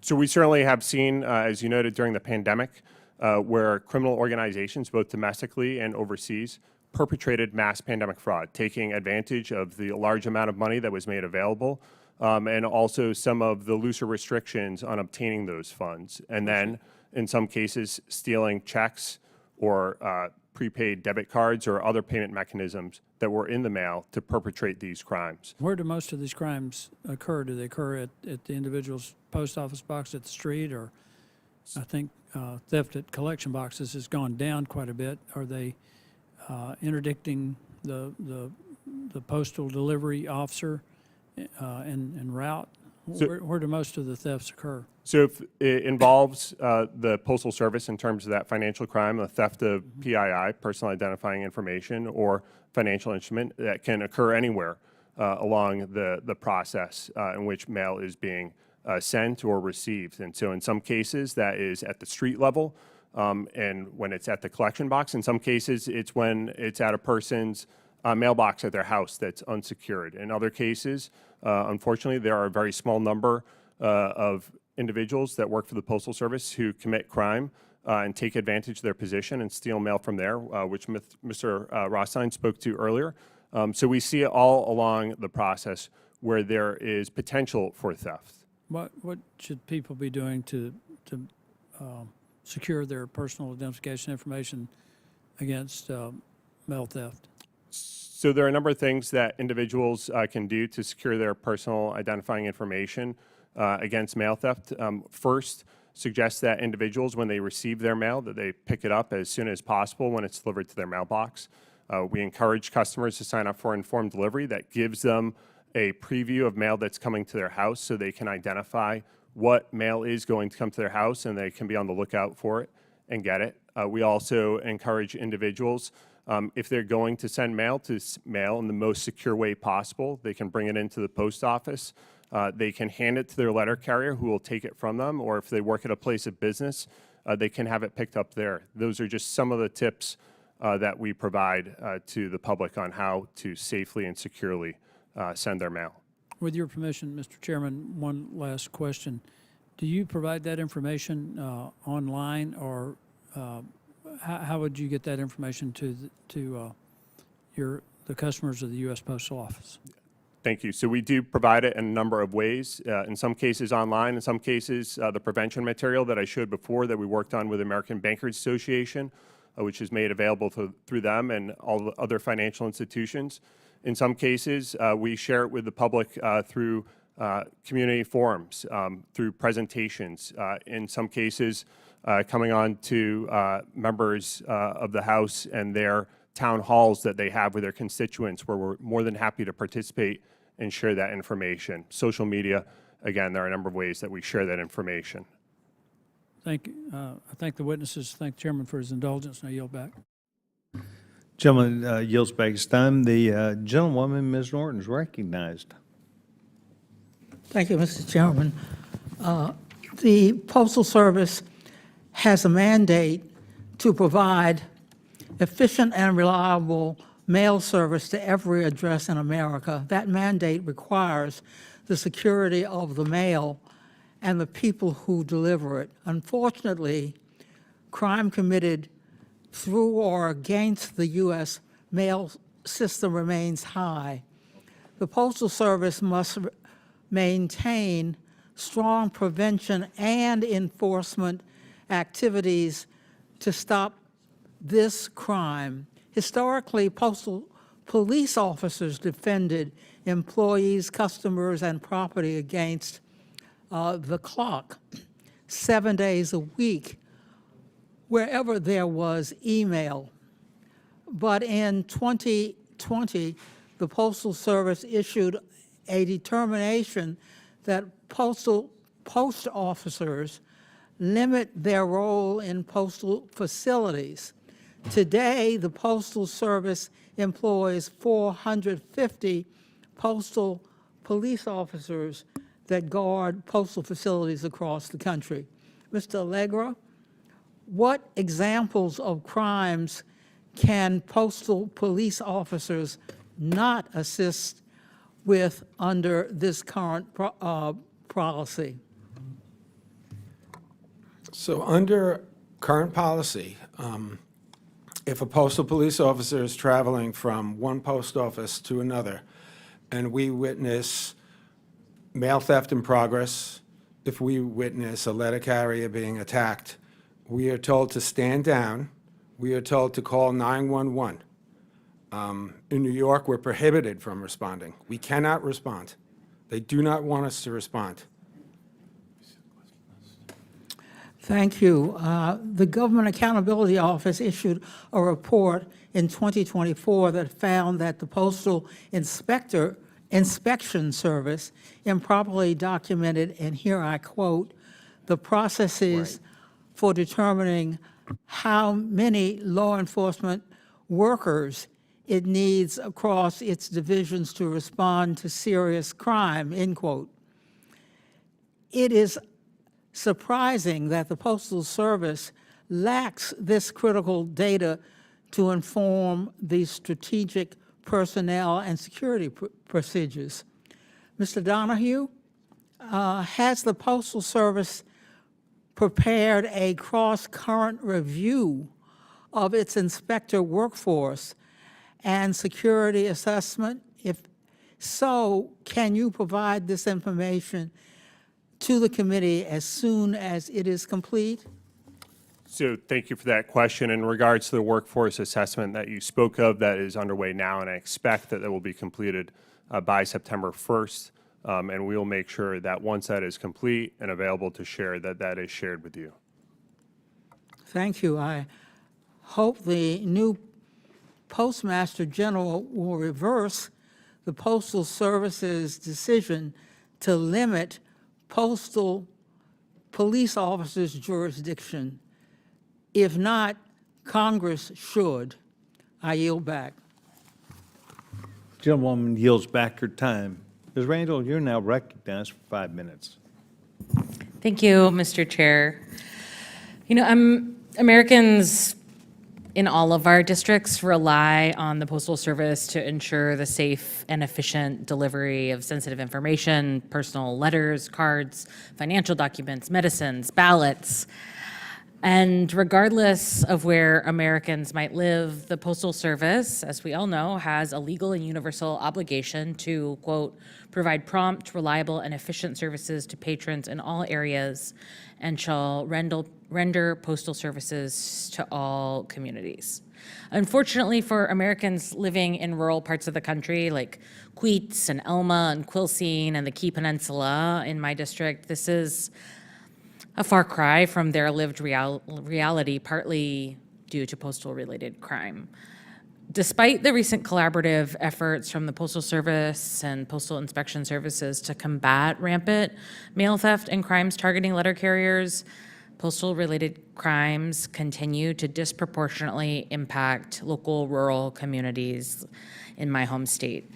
So we certainly have seen, as you noted, during the pandemic, where criminal organizations, both domestically and overseas, perpetrated mass pandemic fraud, taking advantage of the large amount of money that was made available, and also some of the looser restrictions on obtaining those funds. And then, in some cases, stealing checks or prepaid debit cards or other payment mechanisms that were in the mail to perpetrate these crimes. Where do most of these crimes occur? Do they occur at the individual's post office box at the street, or I think theft at collection boxes has gone down quite a bit. Are they interdicting the postal delivery officer en route? Where do most of the thefts occur? So if it involves the Postal Service in terms of that financial crime, the theft of PII, personal identifying information, or financial instrument, that can occur anywhere along the process in which mail is being sent or received. And so in some cases, that is at the street level, and when it's at the collection box. In some cases, it's when it's at a person's mailbox at their house that's unsecured. In other cases, unfortunately, there are a very small number of individuals that work for the Postal Service who commit crime and take advantage of their position and steal mail from there, which Mr. Rothstein spoke to earlier. So we see it all along the process where there is potential for theft. What should people be doing to secure their personal identification information against mail theft? So there are a number of things that individuals can do to secure their personal identifying information against mail theft. First, suggest that individuals, when they receive their mail, that they pick it up as soon as possible when it's delivered to their mailbox. We encourage customers to sign up for informed delivery that gives them a preview of mail that's coming to their house so they can identify what mail is going to come to their house, and they can be on the lookout for it and get it. We also encourage individuals, if they're going to send mail, to mail in the most secure way possible. They can bring it into the post office. They can hand it to their letter carrier, who will take it from them, or if they work at a place of business, they can have it picked up there. Those are just some of the tips that we provide to the public on how to safely and securely send their mail. With your permission, Mr. Chairman, one last question. Do you provide that information online, or how would you get that information to the customers of the U.S. Postal Office? Thank you. So we do provide it in a number of ways, in some cases online, in some cases the prevention material that I showed before that we worked on with the American Bankers Association, which is made available through them and all the other financial institutions. In some cases, we share it with the public through community forums, through presentations. In some cases, coming on to members of the House and their town halls that they have with their constituents, where we're more than happy to participate and share that information. Social media, again, there are a number of ways that we share that information. Thank you. I thank the witnesses. Thank the chairman for his indulgence, and I yield back. Gentleman yields back his time. The gentlewoman, Ms. Norton, is recognized. Thank you, Mr. Chairman. The Postal Service has a mandate to provide efficient and reliable mail service to every address in America. That mandate requires the security of the mail and the people who deliver it. Unfortunately, crime committed through or against the U.S. mail system remains high. The Postal Service must maintain strong prevention and enforcement activities to stop this crime. Historically, postal police officers defended employees, customers, and property against the clock 7 days a week, wherever there was email. But in 2020, the Postal Service issued a determination that post officers limit their role in postal facilities. Today, the Postal Service employs 450 postal police officers that guard postal facilities across the country. Mr. Allegra, what examples of crimes can postal police officers not assist with under this current policy? So under current policy, if a postal police officer is traveling from one post office to another, and we witness mail theft in progress, if we witness a letter carrier being attacked, we are told to stand down. We are told to call 911. In New York, we're prohibited from responding. We cannot respond. They do not want us to respond. Thank you. The Government Accountability Office issued a report in 2024 that found that the Postal Inspection Service improperly documented, and here I quote, the processes for determining how many law enforcement workers it needs across its divisions to respond to serious crime, end quote. It is surprising that the Postal Service lacks this critical data to inform the strategic personnel and security procedures. Mr. Donahue, has the Postal Service prepared a cross-current review of its inspector workforce and security assessment? If so, can you provide this information to the committee as soon as it is complete? So thank you for that question. In regards to the workforce assessment that you spoke of, that is underway now, and I expect that it will be completed by September 1st. And we will make sure that once that is complete and available to share, that is shared with you. Thank you. I hope the new Postmaster General will reverse the Postal Service's decision to limit postal police officer's jurisdiction? If not, Congress should. I yield back. Gentlewoman yields back her time. Ms. Randall, you're now recognized for 5 minutes. Thank you, Mr. Chair. You know, Americans in all of our districts rely on the Postal Service to ensure the safe and efficient delivery of sensitive information, personal letters, cards, financial documents, medicines, ballots. And regardless of where Americans might live, the Postal Service, as we all know, has a legal and universal obligation to, quote, provide prompt, reliable, and efficient services to patrons in all areas and shall render postal services to all communities. Unfortunately for Americans living in rural parts of the country, like Queets and Elma and Quilcene and the Key Peninsula in my district, this is a far cry from their lived reality, partly due to postal-related crime. Despite the recent collaborative efforts from the Postal Service and Postal Inspection Services to combat rampant mail theft and crimes targeting letter carriers, postal-related crimes continue to disproportionately impact local rural communities in my home state.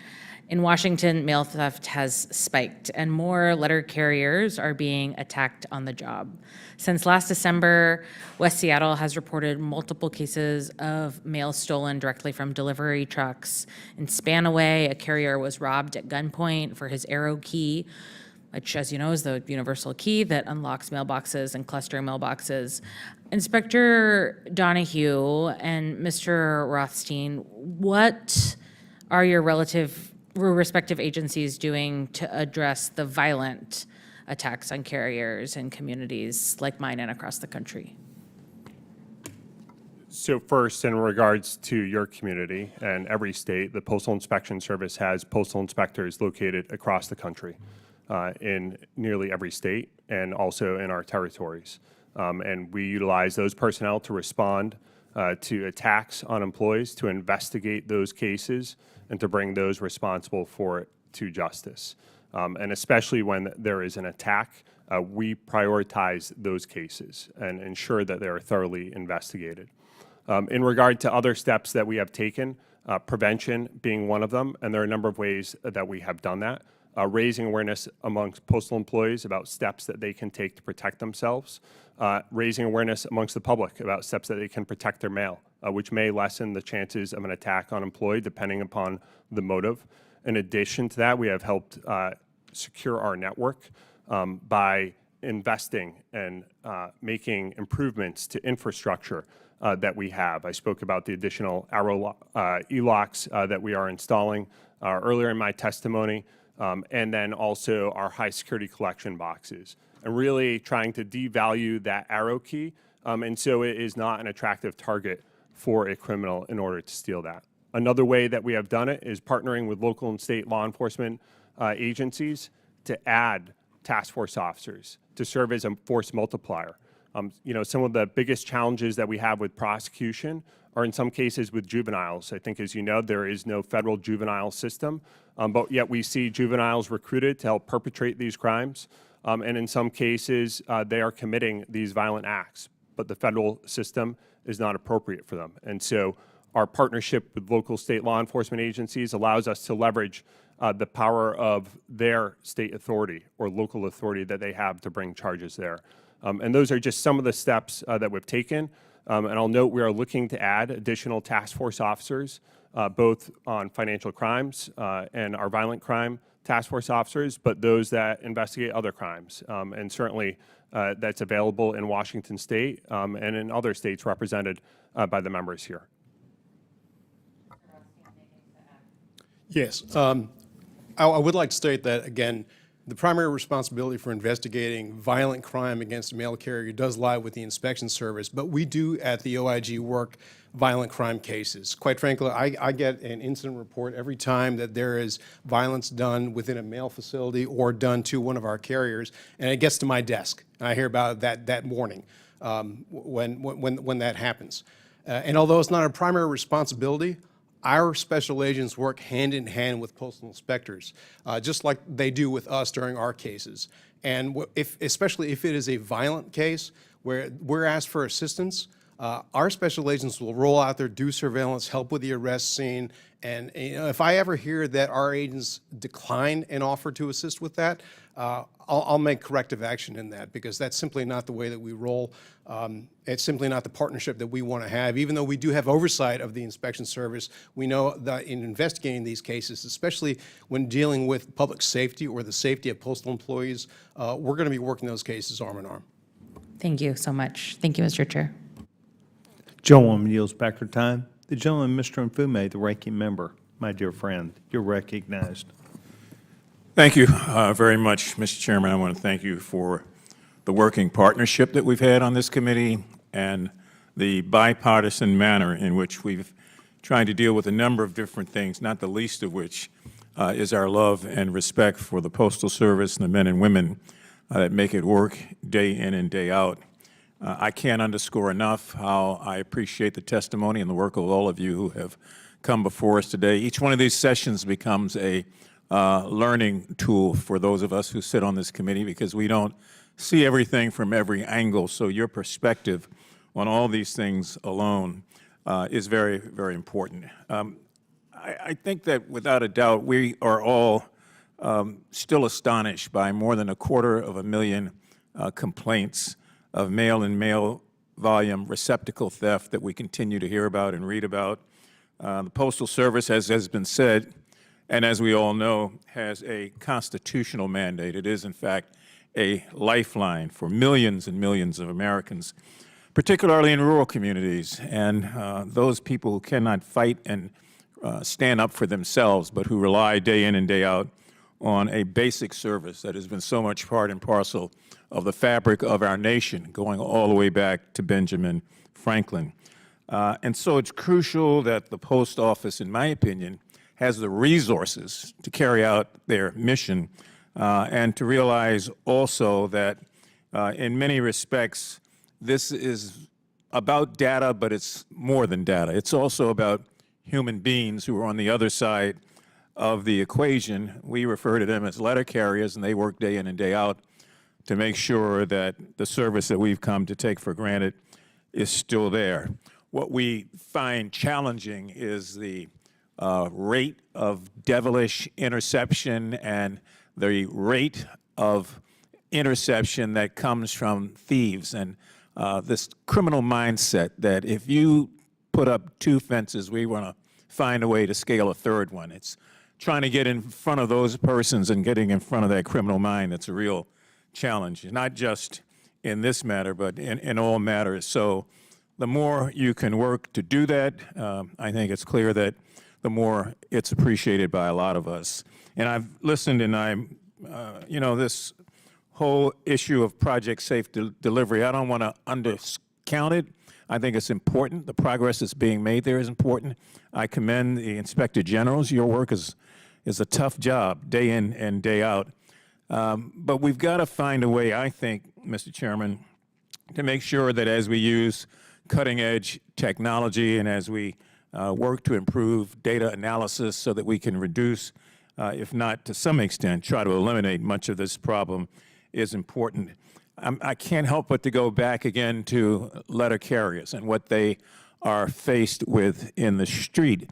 In Washington, mail theft has spiked, and more letter carriers are being attacked on the job. Since last December, West Seattle has reported multiple cases of mail stolen directly from delivery trucks. In Spanaway, a carrier was robbed at gunpoint for his arrow key, which, as you know, is the universal key that unlocks mailboxes and clustering mailboxes. Inspector Donahue and Mr. Rothstein, what are your respective agencies doing to address the violent attacks on carriers in communities like mine and across the country? So first, in regards to your community and every state, the Postal Inspection Service has postal inspectors located across the country in nearly every state and also in our territories. And we utilize those personnel to respond to attacks on employees, to investigate those cases, and to bring those responsible for it to justice. And especially when there is an attack, we prioritize those cases and ensure that they are thoroughly investigated. In regard to other steps that we have taken, prevention being one of them, and there are a number of ways that we have done that. Raising awareness amongst postal employees about steps that they can take to protect themselves, raising awareness amongst the public about steps that they can protect their mail, which may lessen the chances of an attack on an employee depending upon the motive. In addition to that, we have helped secure our network by investing and making improvements to infrastructure that we have. I spoke about the additional arrow e-locks that we are installing earlier in my testimony. And then also our high security collection boxes, and really trying to devalue that arrow key, and so it is not an attractive target for a criminal in order to steal that. Another way that we have done it is partnering with local and state law enforcement agencies to add task force officers to serve as a force multiplier. You know, some of the biggest challenges that we have with prosecution are in some cases with juveniles. I think, as you know, there is no federal juvenile system, but yet we see juveniles recruited to help perpetrate these crimes. And in some cases, they are committing these violent acts, but the federal system is not appropriate for them. And so our partnership with local state law enforcement agencies allows us to leverage the power of their state authority or local authority that they have to bring charges there. And those are just some of the steps that we've taken. And I'll note we are looking to add additional task force officers, both on financial crimes and our violent crime task force officers, but those that investigate other crimes. And certainly that's available in Washington State and in other states represented by the members here. Yes. I would like to state that, again, the primary responsibility for investigating violent crime against a mail carrier does lie with the inspection service, but we do at the OIG work violent crime cases. Quite frankly, I get an incident report every time that there is violence done within a mail facility or done to one of our carriers, and it gets to my desk, and I hear about that morning when that happens. And although it's not a primary responsibility, our special agents work hand in hand with postal inspectors, just like they do with us during our cases. And especially if it is a violent case where we're asked for assistance, our special agents will roll out there, do surveillance, help with the arrest scene. And if I ever hear that our agents decline and offer to assist with that, I'll make corrective action in that, because that's simply not the way that we roll. It's simply not the partnership that we want to have. Even though we do have oversight of the inspection service, we know that in investigating these cases, especially when dealing with public safety or the safety of postal employees, we're going to be working those cases arm in arm. Thank you so much. Thank you, Mr. Chair. Gentlewoman yields back her time. The gentleman, Mr. Mfume, the ranking member, my dear friend, you're recognized. Thank you very much, Mr. Chairman. I want to thank you for the working partnership that we've had on this committee and the bipartisan manner in which we've tried to deal with a number of different things, not the least of which is our love and respect for the Postal Service and the men and women that make it work day in and day out. I can't underscore enough how I appreciate the testimony and the work of all of you who have come before us today. Each one of these sessions becomes a learning tool for those of us who sit on this committee, because we don't see everything from every angle. So your perspective on all these things alone is very, very important. I think that without a doubt, we are all still astonished by more than 250,000 complaints of mail and mail volume receptacle theft that we continue to hear about and read about. The Postal Service, as has been said, and as we all know, has a constitutional mandate. It is, in fact, a lifeline for millions and millions of Americans, particularly in rural communities, and those people who cannot fight and stand up for themselves, but who rely day in and day out on a basic service that has been so much part and parcel of the fabric of our nation, going all the way back to Benjamin Franklin. And so it's crucial that the Post Office, in my opinion, has the resources to carry out their mission, and to realize also that in many respects, this is about data, but it's more than data. It's also about human beings who are on the other side of the equation. We refer to them as letter carriers, and they work day in and day out to make sure that the service that we've come to take for granted is still there. What we find challenging is the rate of devilish interception and the rate of interception that comes from thieves, and this criminal mindset that if you put up 2 fences, we want to find a way to scale a third one. It's trying to get in front of those persons and getting in front of that criminal mind that's a real challenge, not just in this matter, but in all matters. So the more you can work to do that, I think it's clear that the more it's appreciated by a lot of us. And I've listened, and I'm, this whole issue of Project Safe Delivery, I don't want to undercount it. I think it's important. The progress that's being made there is important. I commend the Inspector Generals. Your work is a tough job, day in and day out. But we've got to find a way, I think, Mr. Chairman, to make sure that as we use cutting-edge technology and as we work to improve data analysis so that we can reduce, if not to some extent, try to eliminate much of this problem is important. I can't help but to go back again to letter carriers and what they are faced with in the street.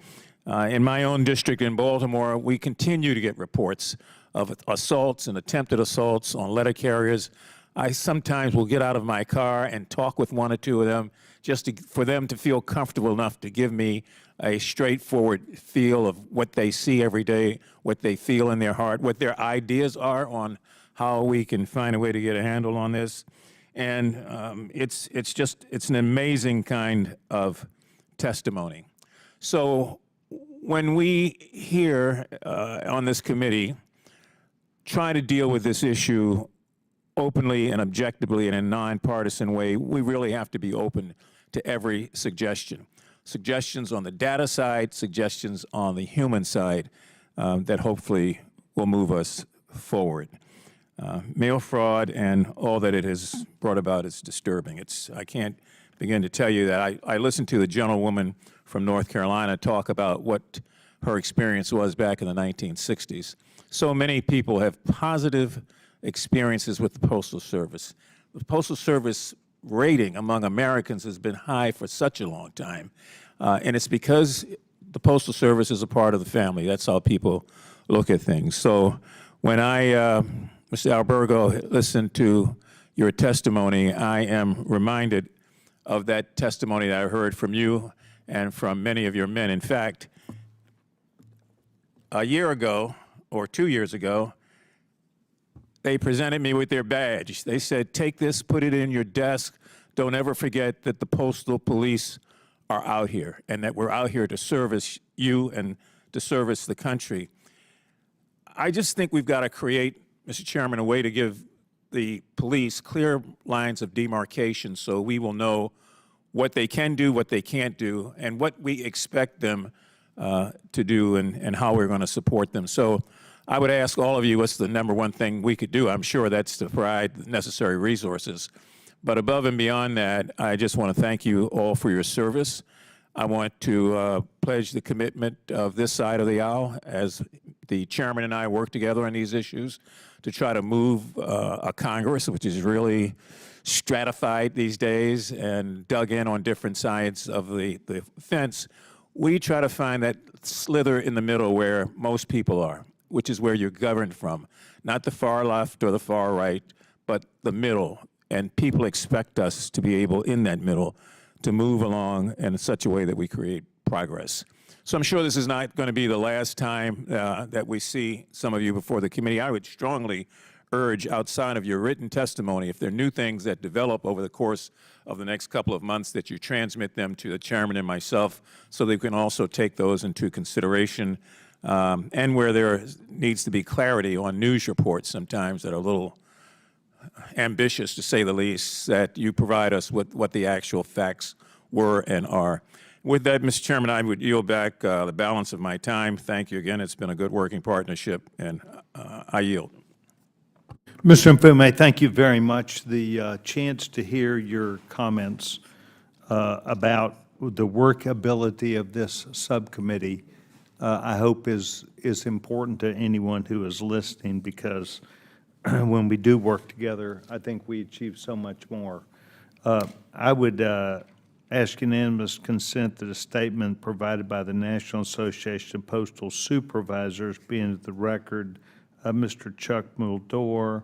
In my own district in Baltimore, we continue to get reports of assaults and attempted assaults on letter carriers. I sometimes will get out of my car and talk with 1 or 2 of them just for them to feel comfortable enough to give me a straightforward feel of what they see every day, what they feel in their heart, what their ideas are on how we can find a way to get a handle on this. And it's an amazing kind of testimony. So when we here on this committee try to deal with this issue openly and objectively in a nonpartisan way, we really have to be open to every suggestion. Suggestions on the data side, suggestions on the human side that hopefully will move us forward. Mail fraud and all that it has brought about is disturbing. I can't begin to tell you that. I listened to the gentlewoman from North Carolina talk about what her experience was back in the 1960s. So many people have positive experiences with the Postal Service. The Postal Service rating among Americans has been high for such a long time, and it's because the Postal Service is a part of the family. That's how people look at things. So when I, Mr. Albergo, listened to your testimony, I am reminded of that testimony that I heard from you and from many of your men. In fact, a year ago, or 2 years ago, they presented me with their badge. They said, take this, put it in your desk. Don't ever forget that the Postal Police are out here and that we're out here to service you and to service the country. I just think we've got to create, Mr. Chairman, a way to give the police clear lines of demarcation so we will know what they can do, what they can't do, and what we expect them to do and how we're going to support them. So I would ask all of you, what's the number one thing we could do? I'm sure that's to provide the necessary resources. But above and beyond that, I just want to thank you all for your service. I want to pledge the commitment of this side of the aisle as the chairman and I work together on these issues to try to move a Congress, which is really stratified these days and dug in on different sides of the fence. We try to find that slither in the middle where most people are, which is where you're governed from. Not the far left or the far right, but the middle. And people expect us to be able, in that middle, to move along in such a way that we create progress. So I'm sure this is not going to be the last time that we see some of you before the committee. I would strongly urge, outside of your written testimony, if there are new things that develop over the course of the next couple of months, that you transmit them to the chairman and myself so they can also take those into consideration. And where there needs to be clarity on news reports sometimes that are a little ambitious, to say the least, that you provide us with what the actual facts were and are. With that, Mr. Chairman, I would yield back the balance of my time. Thank you again. It's been a good working partnership, and I yield. Mr. Mfume, thank you very much. The chance to hear your comments about the workability of this subcommittee, I hope is important to anyone who is listening, because when we do work together, I think we achieve so much more. I would ask unanimous consent that a statement provided by the National Association of Postal Supervisors be into the record. Mr. Chuck Muldor,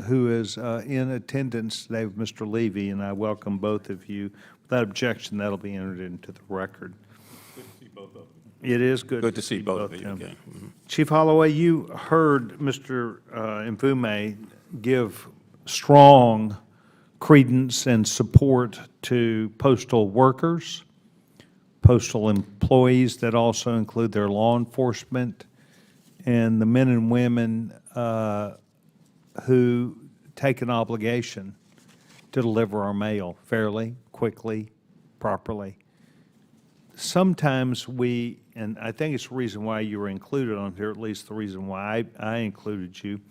who is in attendance today with Mr. Levy, and I welcome both of you. Without objection, that'll be entered into the record. Good to see both of you. It is good. Good to see both of you. Okay. Mm-hmm. Chief Holloway, you heard Mr. Mfume give strong credence and support to postal workers, postal employees that also include their law enforcement, and the men and women who take an obligation to deliver our mail fairly, quickly, properly. Sometimes we, and I think it's the reason why you were included on here, at least the reason why I included you,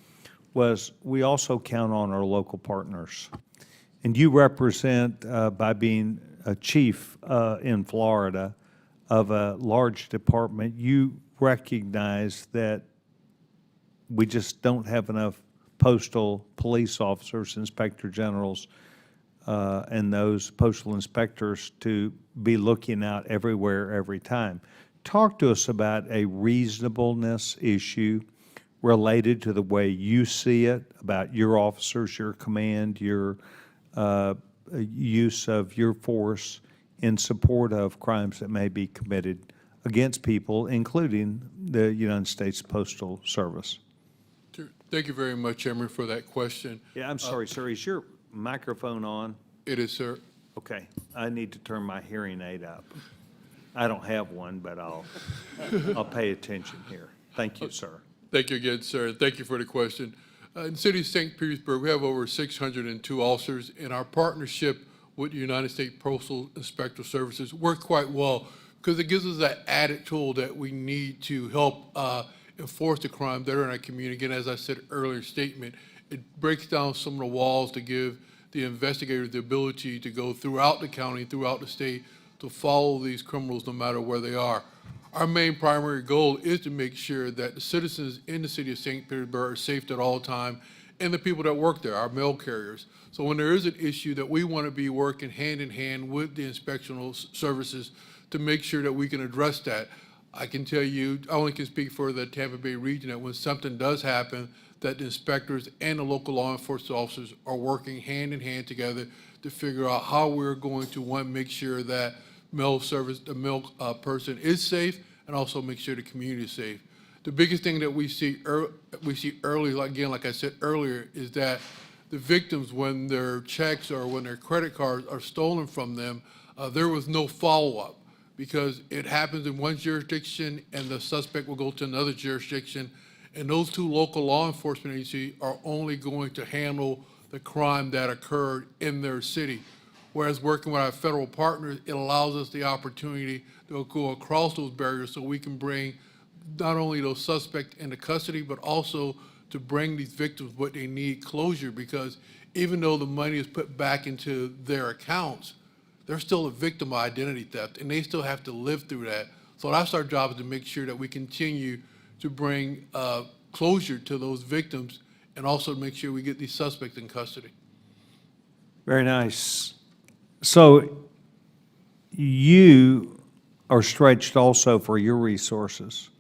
was we also count on our local partners. And you represent, by being a chief in Florida of a large department, you recognize that we just don't have enough postal police officers, inspector generals, and those postal inspectors to be looking out everywhere, every time. Talk to us about a reasonableness issue related to the way you see it, about your officers, your command, your use of your force in support of crimes that may be committed against people, including the United States Postal Service. Thank you very much, Chairman, for that question. Yeah, I'm sorry, sir. Is your microphone on? It is, sir. Okay, I need to turn my hearing aid up. I don't have one, but I'll pay attention here. Thank you, sir. Thank you again, sir. Thank you for the question. In the city of St. Petersburg, we have over 602 officers, and our partnership with the United States Postal Inspector Services works quite well because it gives us that added tool that we need to help enforce the crime that are in our community. Again, as I said earlier statement, it breaks down some of the walls to give the investigators the ability to go throughout the county, throughout the state, to follow these criminals no matter where they are. Our main primary goal is to make sure that the citizens in the city of St. Petersburg are safe at all time, and the people that work there, our mail carriers. So when there is an issue, that we want to be working hand in hand with the inspectional services to make sure that we can address that. I can tell you, I only can speak for the Tampa Bay region, that when something does happen, that the inspectors and the local law enforcement officers are working hand in hand together to figure out how we're going to, one, make sure that the mail person is safe, and also make sure the community is safe. The biggest thing that we see early, like I said earlier, is that the victims, when their checks or when their credit cards are stolen from them, there was no follow-up, because it happens in one jurisdiction and the suspect will go to another jurisdiction, and those two local law enforcement agencies are only going to handle the crime that occurred in their city. Whereas working with our federal partners, it allows us the opportunity to go across those barriers so we can bring not only those suspects into custody, but also to bring these victims what they need, closure, because even though the money is put back into their accounts, they're still a victim of identity theft, and they still have to live through that. So that's our job, is to make sure that we continue to bring closure to those victims, and also make sure we get these suspects in custody. Very nice. So you are stretched also for your resources.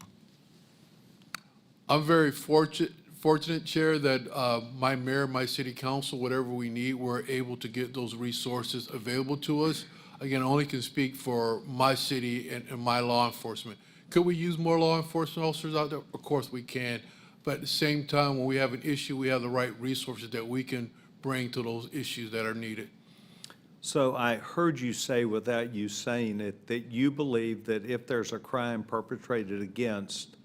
I'm very fortunate, Chair, that my mayor, my city council, whatever we need, we're able to get those resources available to us. Again, I only can speak for my city and my law enforcement. Could we use more law enforcement officers out there? Of course we can. But at the same time, when we have an issue, we have the right resources that we can bring to those issues that are needed. So I heard you say, without you saying it, that you believe that if there's a crime perpetrated against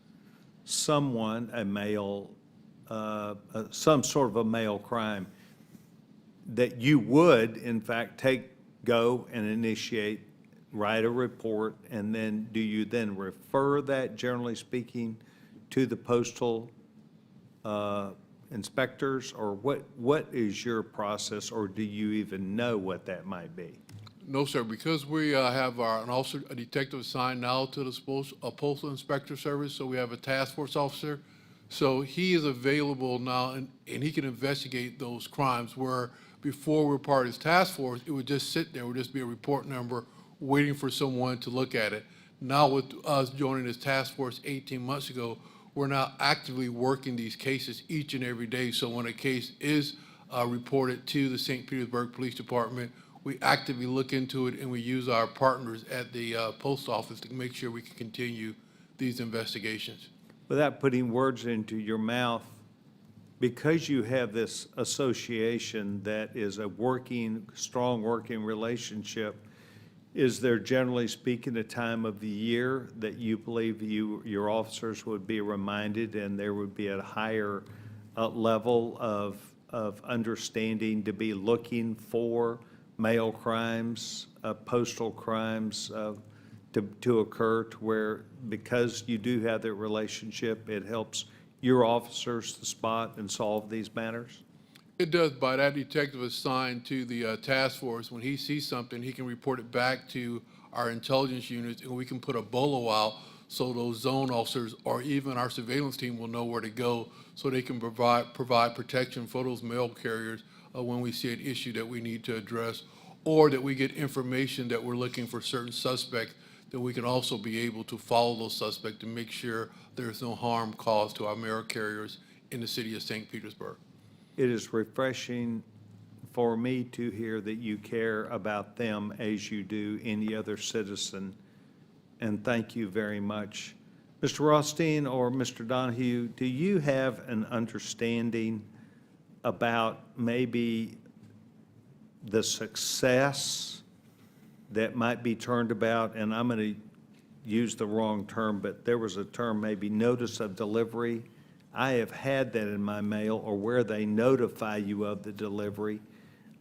someone, a male, some sort of a male crime, that you would, in fact, go and initiate, write a report, and then do you then refer that, generally speaking, to the postal inspectors, or what is your process, or do you even know what that might be? No, sir, because we have a detective assigned now to the Postal Inspector Service, so we have a task force officer. So he is available now, and he can investigate those crimes, where before we were part of his task force, it would just sit there, it would just be a report number waiting for someone to look at it. Now with us joining this task force 18 months ago, we're now actively working these cases each and every day. So when a case is reported to the St. Petersburg Police Department, we actively look into it, and we use our partners at the post office to make sure we can continue these investigations. Without putting words into your mouth, because you have this association that is a strong working relationship, is there, generally speaking, a time of the year that you believe your officers would be reminded, and there would be a higher level of understanding to be looking for mail crimes, postal crimes to occur, to where, because you do have that relationship, it helps your officers to spot and solve these matters? It does. By that detective assigned to the task force, when he sees something, he can report it back to our intelligence units, and we can put a bolo out so those zone officers or even our surveillance team will know where to go, so they can provide protection for those mail carriers when we see an issue that we need to address, or that we get information that we're looking for certain suspects, that we can also be able to follow those suspects to make sure there's no harm caused to our mail carriers in the city of St. Petersburg. It is refreshing for me to hear that you care about them as you do any other citizen, and thank you very much. Mr. Rothstein or Mr. Donahue, do you have an understanding about maybe the success that might be turned about, and I'm going to use the wrong term, but there was a term, maybe notice of delivery? I have had that in my mail, or where they notify you of the delivery.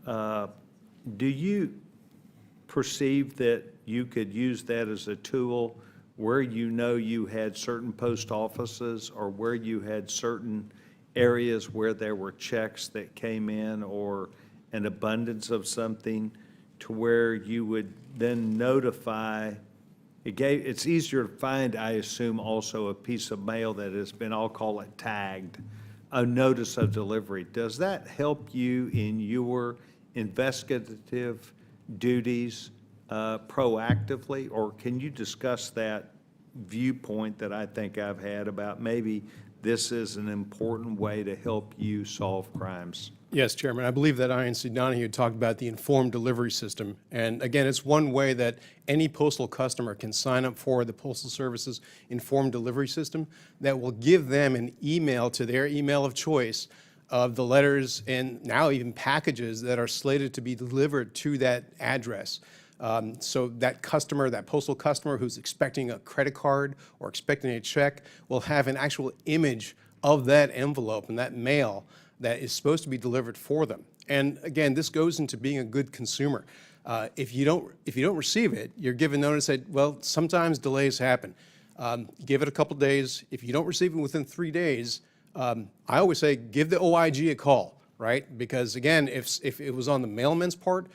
Do you perceive that you could use that as a tool where you know you had certain post offices, or where you had certain areas where there were checks that came in, or an abundance of something, to where you would then notify, it's easier to find, I assume, also a piece of mail that has been, I'll call it tagged, a notice of delivery. Does that help you in your investigative duties proactively? Or can you discuss that viewpoint that I think I've had about maybe this is an important way to help you solve crimes? Yes, Chairman. I believe that INC Donahue talked about the informed delivery system. And again, it's one way that any postal customer can sign up for the Postal Service's informed delivery system that will give them an email to their email of choice of the letters and now even packages that are slated to be delivered to that address. So that customer, that postal customer who's expecting a credit card or expecting a check will have an actual image of that envelope and that mail that is supposed to be delivered for them. And again, this goes into being a good consumer. If you don't receive it, you're given notice that, well, sometimes delays happen. Give it a couple days. If you don't receive it within 3 days, I always say give the OIG a call, right? Because again, if it was on the mailman's part,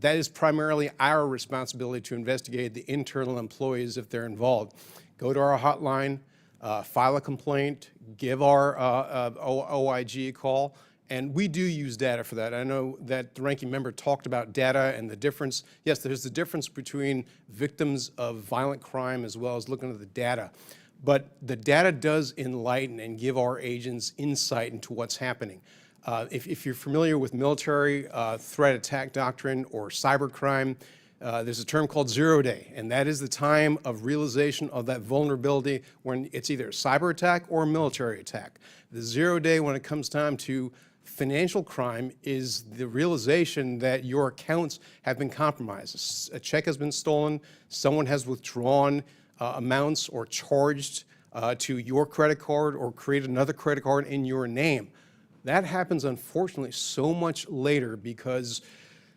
that is primarily our responsibility to investigate the internal employees if they're involved. Go to our hotline, file a complaint, give our OIG a call, and we do use data for that. I know that the ranking member talked about data and the difference. Yes, there's the difference between victims of violent crime as well as looking at the data. But the data does enlighten and give our agents insight into what's happening. If you're familiar with military threat attack doctrine or cybercrime, there's a term called 0 day, and that is the time of realization of that vulnerability when it's either a cyber attack or a military attack. The 0 day when it comes time to financial crime is the realization that your accounts have been compromised. A check has been stolen, someone has withdrawn amounts or charged to your credit card or created another credit card in your name. That happens, unfortunately, so much later because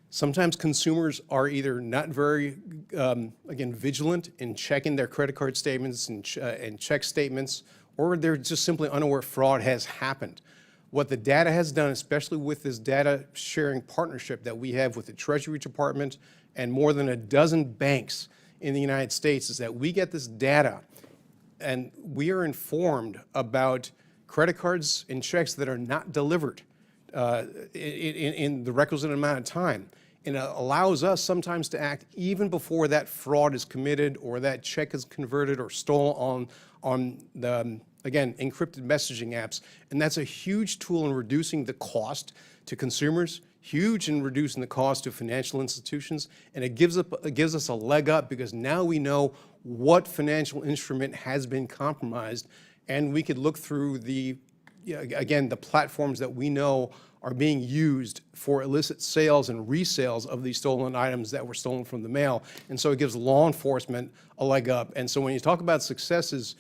sometimes consumers are either not very, again, vigilant in checking their credit card statements and check statements, or they're just simply unaware fraud has happened. What the data has done, especially with this data sharing partnership that we have with the Treasury Department and more than a dozen banks in the United States, is that we get this data and we are informed about credit cards and checks that are not delivered in the requisite amount of time. And it allows us sometimes to act even before that fraud is committed or that check is converted or stolen on the, again, encrypted messaging apps. And that's a huge tool in reducing the cost to consumers, huge in reducing the cost to financial institutions, and it gives us a leg up because now we know what financial instrument has been compromised, and we could look through the, again, the platforms that we know are being used for illicit sales and resales of these stolen items that were stolen from the mail. And so it gives law enforcement a leg up. And so when you talk about successes,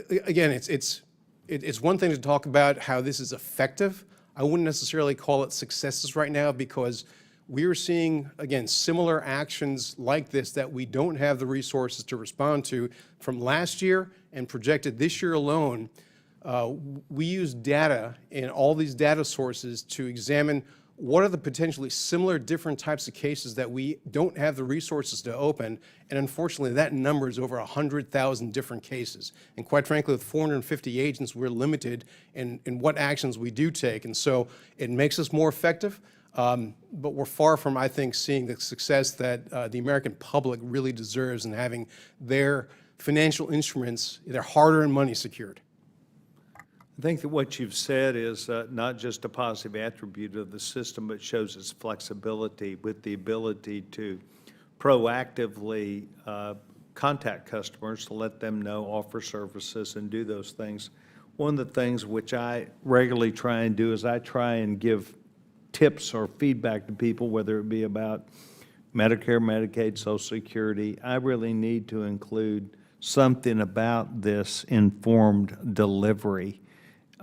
again, it's one thing to talk about how this is effective. I wouldn't necessarily call it successes right now because we're seeing, again, similar actions like this that we don't have the resources to respond to from last year and projected this year alone. We use data in all these data sources to examine what are the potentially similar different types of cases that we don't have the resources to open, and unfortunately that number is over 100,000 different cases. And quite frankly, with 450 agents, we're limited in what actions we do take, and so it makes us more effective, but we're far from, I think, seeing the success that the American public really deserves in having their financial instruments, their hard-earned money secured. I think that what you've said is not just a positive attribute of the system, but shows its flexibility with the ability to proactively contact customers to let them know, offer services, and do those things. One of the things which I regularly try and do is I try and give tips or feedback to people, whether it be about Medicare, Medicaid, Social Security. I really need to include something about this informed delivery.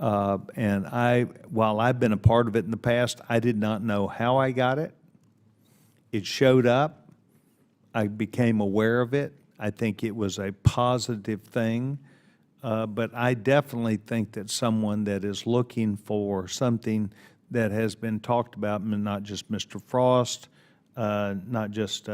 And while I've been a part of it in the past, I did not know how I got it. It showed up. I became aware of it. I think it was a positive thing. But I definitely think that someone that is looking for something that has been talked about, not just Mr. Frost, not just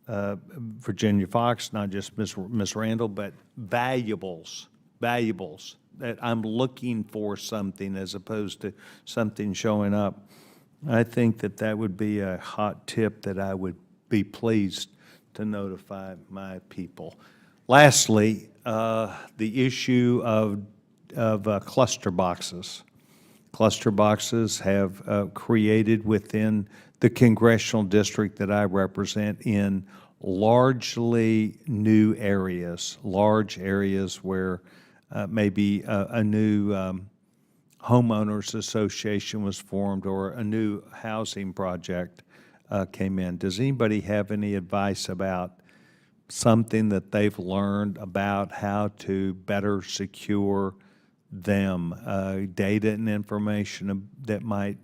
Virginia Fox, not just Miss Randall, but valuables that I'm looking for something as opposed to something showing up. I think that that would be a hot tip that I would be pleased to notify my people. Lastly, the issue of cluster boxes. Cluster boxes have created within the congressional district that I represent in largely new areas, large areas where maybe a new homeowners association was formed or a new housing project came in. Does anybody have any advice about something that they've learned about how to better secure them, data and information that might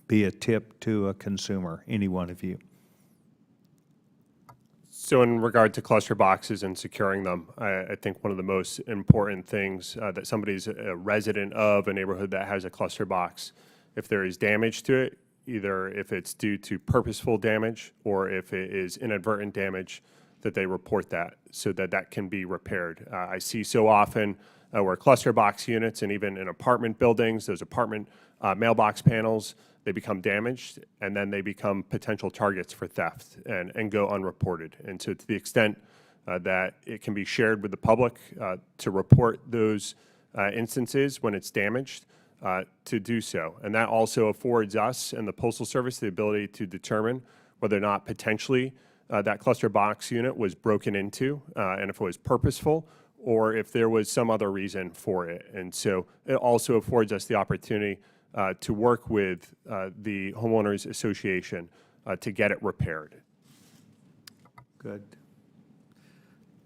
be a tip to a consumer? Any one of you? So in regard to cluster boxes and securing them, I think one of the most important things that somebody's a resident of a neighborhood that has a cluster box, if there is damage to it, either if it's due to purposeful damage or if it is inadvertent damage, that they report that so that that can be repaired. I see so often where cluster box units and even in apartment buildings, those apartment mailbox panels, they become damaged and then they become potential targets for theft and go unreported. And so to the extent that it can be shared with the public to report those instances when it's damaged, to do so. And that also affords us and the Postal Service the ability to determine whether or not potentially that cluster box unit was broken into and if it was purposeful or if there was some other reason for it. And so it also affords us the opportunity to work with the homeowners association to get it repaired. Good.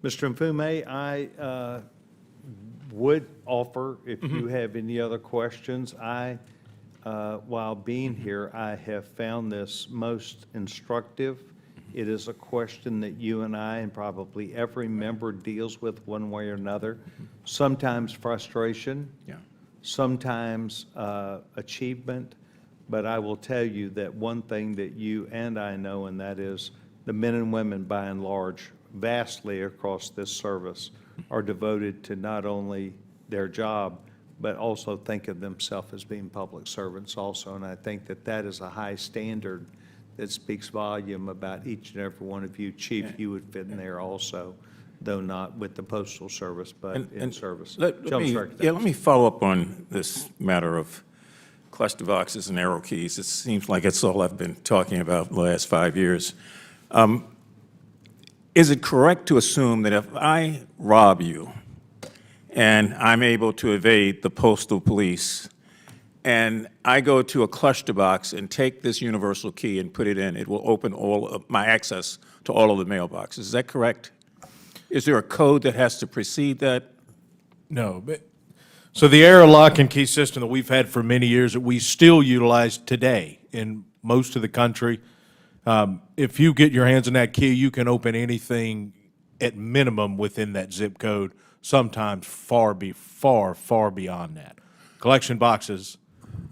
Mr. Mfume, I would offer, if you have any other questions, while being here, I have found this most instructive. It is a question that you and I and probably every member deals with one way or another. Sometimes frustration, sometimes achievement, but I will tell you that one thing that you and I know, and that is the men and women by and large, vastly across this service, are devoted to not only their job, but also think of themselves as being public servants also. And I think that that is a high standard that speaks volume about each and every one of you. Chief, you would fit in there also, though not with the Postal Service, but in service. Let me follow up on this matter of cluster boxes and arrow keys. It seems like it's all I've been talking about the last 5 years. Is it correct to assume that if I rob you and I'm able to evade the postal police and I go to a cluster box and take this universal key and put it in, it will open all of my access to all of the mailboxes? Is that correct? Is there a code that has to precede that? No, but, so the arrow lock and key system that we've had for many years that we still utilize today in most of the country, if you get your hands on that key, you can open anything at minimum within that zip code, sometimes far beyond that. Collection boxes,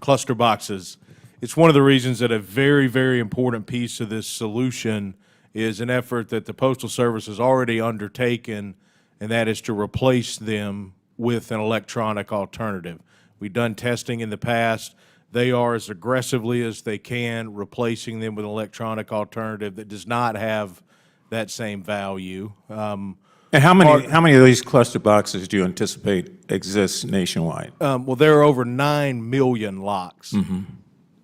cluster boxes, it's one of the reasons that a very, very important piece of this solution is an effort that the Postal Service has already undertaken, and that is to replace them with an electronic alternative. We've done testing in the past. They are, as aggressively as they can, replacing them with an electronic alternative that does not have that same value. And how many of these cluster boxes do you anticipate exist nationwide? Well, there are over 9 million locks,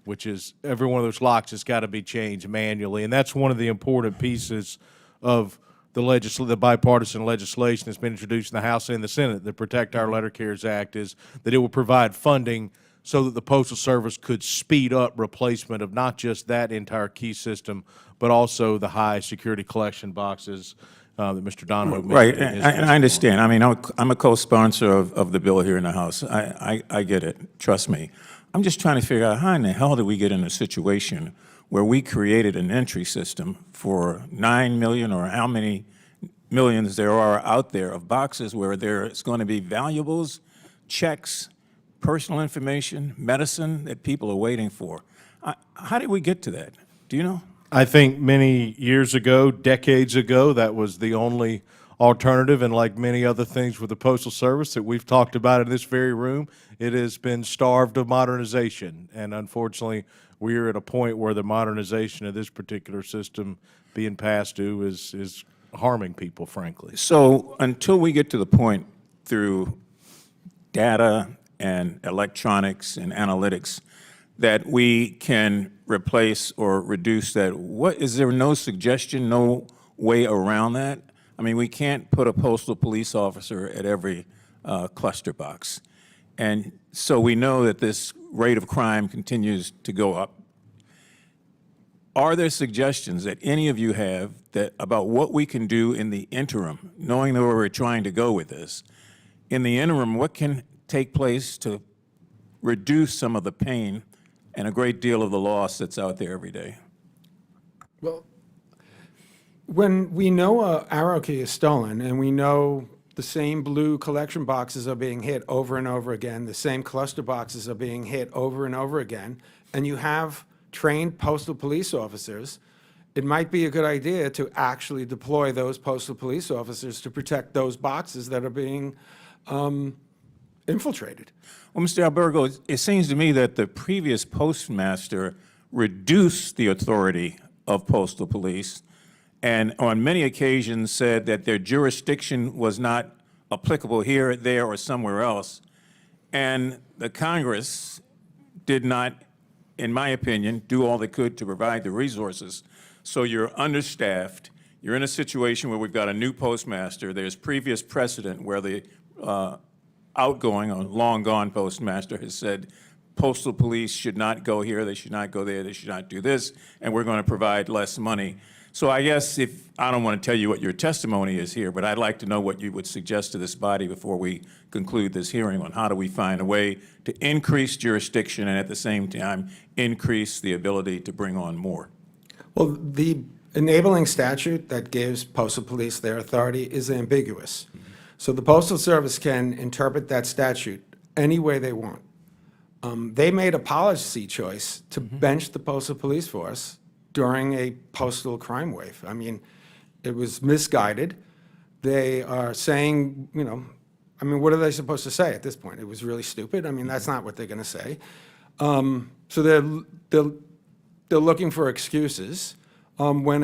which is, every one of those locks has got to be changed manually. And that's one of the important pieces of the bipartisan legislation that's been introduced in the House and the Senate, the Protect Our Letter Carriers Act, is that it will provide funding so that the Postal Service could speed up replacement of not just that entire key system, but also the high security collection boxes that Mr. Donahue mentioned. Right, and I understand. I mean, I'm a co-sponsor of the bill here in the House. I get it, trust me. I'm just trying to figure out how in the hell did we get in a situation where we created an entry system for 9 million or how many millions there are out there of boxes where there's going to be valuables, checks, personal information, medicine that people are waiting for. How did we get to that? Do you know? I think many years ago, decades ago, that was the only alternative, and like many other things with the Postal Service that we've talked about in this very room, it has been starved of modernization. And unfortunately, we are at a point where the modernization of this particular system being passed due is harming people, frankly. So until we get to the point through data and electronics and analytics that we can replace or reduce that, is there no suggestion, no way around that? I mean, we can't put a postal police officer at every cluster box. And so we know that this rate of crime continues to go up. Are there suggestions that any of you have that about what we can do in the interim, knowing where we're trying to go with this? In the interim, what can take place to reduce some of the pain and a great deal of the loss that's out there every day? Well, when we know a arrow key is stolen and we know the same blue collection boxes are being hit over and over again, the same cluster boxes are being hit over and over again, and you have trained postal police officers, it might be a good idea to actually deploy those postal police officers to protect those boxes that are being infiltrated. Well, Mr. Albergo, it seems to me that the previous postmaster reduced the authority of postal police and on many occasions said that their jurisdiction was not applicable here, there, or somewhere else. And the Congress did not, in my opinion, do all they could to provide the resources. So you're understaffed. You're in a situation where we've got a new postmaster. There's previous precedent where the outgoing or long-gone postmaster has said postal police should not go here, they should not go there, they should not do this, and we're going to provide less money. So I guess I don't want to tell you what your testimony is here, but I'd like to know what you would suggest to this body before we conclude this hearing on how do we find a way to increase jurisdiction and at the same time increase the ability to bring on more. Well, the enabling statute that gives postal police their authority is ambiguous. So the Postal Service can interpret that statute any way they want. They made a policy choice to bench the postal police force during a postal crime wave. I mean, it was misguided. They are saying, you know, I mean, what are they supposed to say at this point? It was really stupid. I mean, that's not what they're going to say. So they're looking for excuses when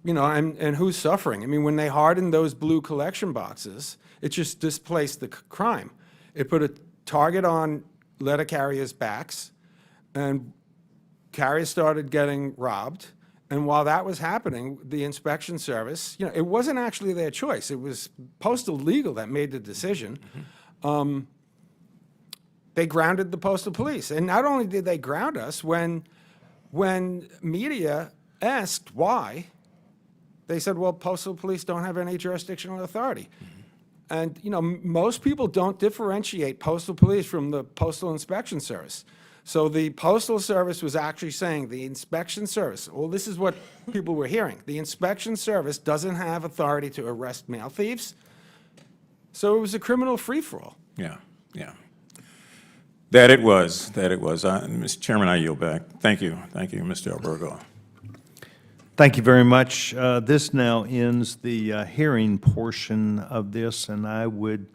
you know, and who's suffering? I mean, when they hardened those blue collection boxes, it just displaced the crime. It put a target on letter carriers' backs, and carriers started getting robbed. And while that was happening, the inspection service, you know, it wasn't actually their choice. It was postal legal that made the decision. They grounded the postal police. And not only did they ground us, when media asked why, they said, well, postal police don't have any jurisdictional authority. And, you know, most people don't differentiate postal police from the Postal Inspection Service. So the Postal Service was actually saying the inspection service, well, this is what people were hearing. The inspection service doesn't have authority to arrest mail thieves. So it was a criminal free-for-all. Yeah, yeah. That it was. Mr. Chairman, I yield back. Thank you, Mr. Albergo. Thank you very much. This now ends the hearing portion of this, and I would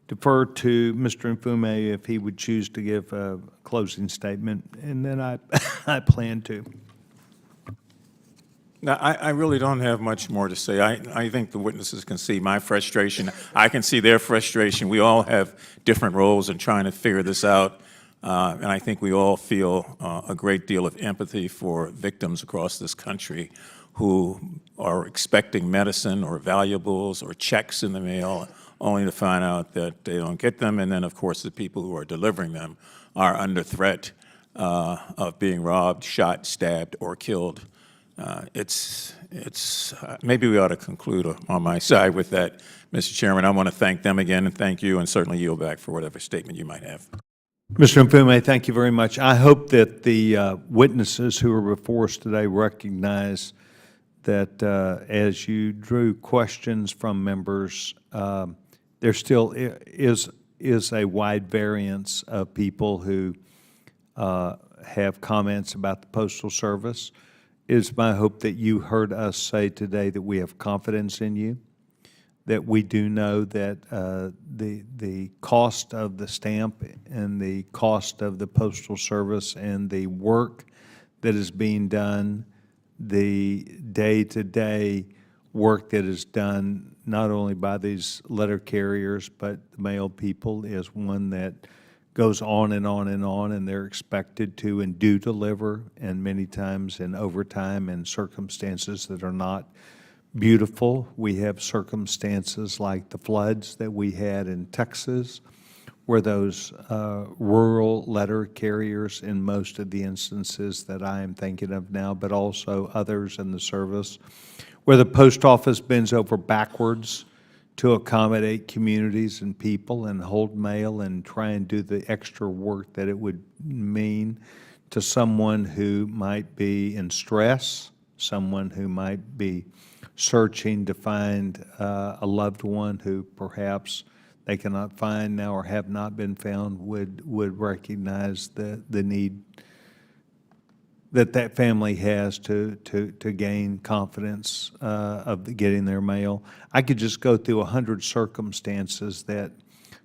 defer to Mr. Mfume if he would choose to give a closing statement, and then I plan to. Now, I really don't have much more to say. I think the witnesses can see my frustration. I can see their frustration. We all have different roles in trying to figure this out. And I think we all feel a great deal of empathy for victims across this country who are expecting medicine or valuables or checks in the mail only to find out that they don't get them. And then, of course, the people who are delivering them are under threat of being robbed, shot, stabbed, or killed. Maybe we ought to conclude on my side with that, Mr. Chairman. I want to thank them again and thank you, and certainly yield back for whatever statement you might have. Mr. Mfume, thank you very much. I hope that the witnesses who are before us today recognize that as you drew questions from members, there still is a wide variance of people who have comments about the Postal Service. is my hope that you heard us say today that we have confidence in you, that we do know that the cost of the stamp and the cost of the Postal Service and the work that is being done, the day-to-day work that is done not only by these letter carriers but the mail people is one that goes on and on and on, and they're expected to and do deliver, and many times in overtime and circumstances that are not beautiful. We have circumstances like the floods that we had in Texas, where those rural letter carriers, in most of the instances that I am thinking of now, but also others in the service, where the post office bends over backwards to accommodate communities and people and hold mail and try and do the extra work that it would mean to someone who might be in stress, someone who might be searching to find a loved one who perhaps they cannot find now or have not been found, would recognize the need that family has to gain confidence of getting their mail. I could just go through 100 circumstances that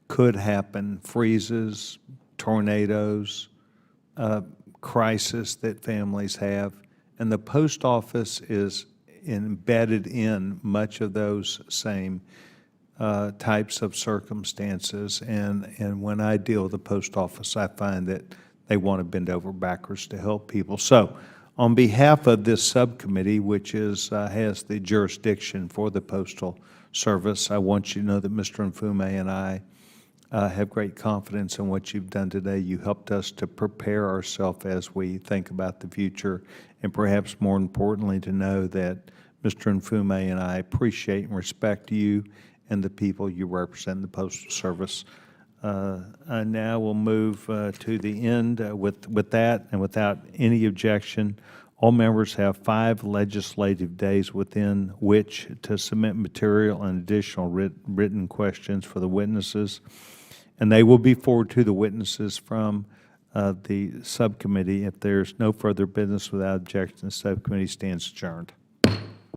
could happen: freezes, tornadoes, crisis that families have, and the post office is embedded in much of those same types of circumstances. And when I deal with the post office, I find that they want to bend over backwards to help people. So on behalf of this subcommittee, which is has the jurisdiction for the Postal Service, I want you to know that Mr. Mfume and I have great confidence in what you've done today. You helped us to prepare ourselves as we think about the future, and perhaps more importantly, to know that Mr. Mfume and I appreciate and respect you and the people you represent in the Postal Service. Now we'll move to the end. With that, and without any objection, all members have 5 legislative days within which to submit material and additional written questions for the witnesses, and they will be forwarded to the witnesses from the subcommittee. If there's no further business without objection, the subcommittee stands adjourned.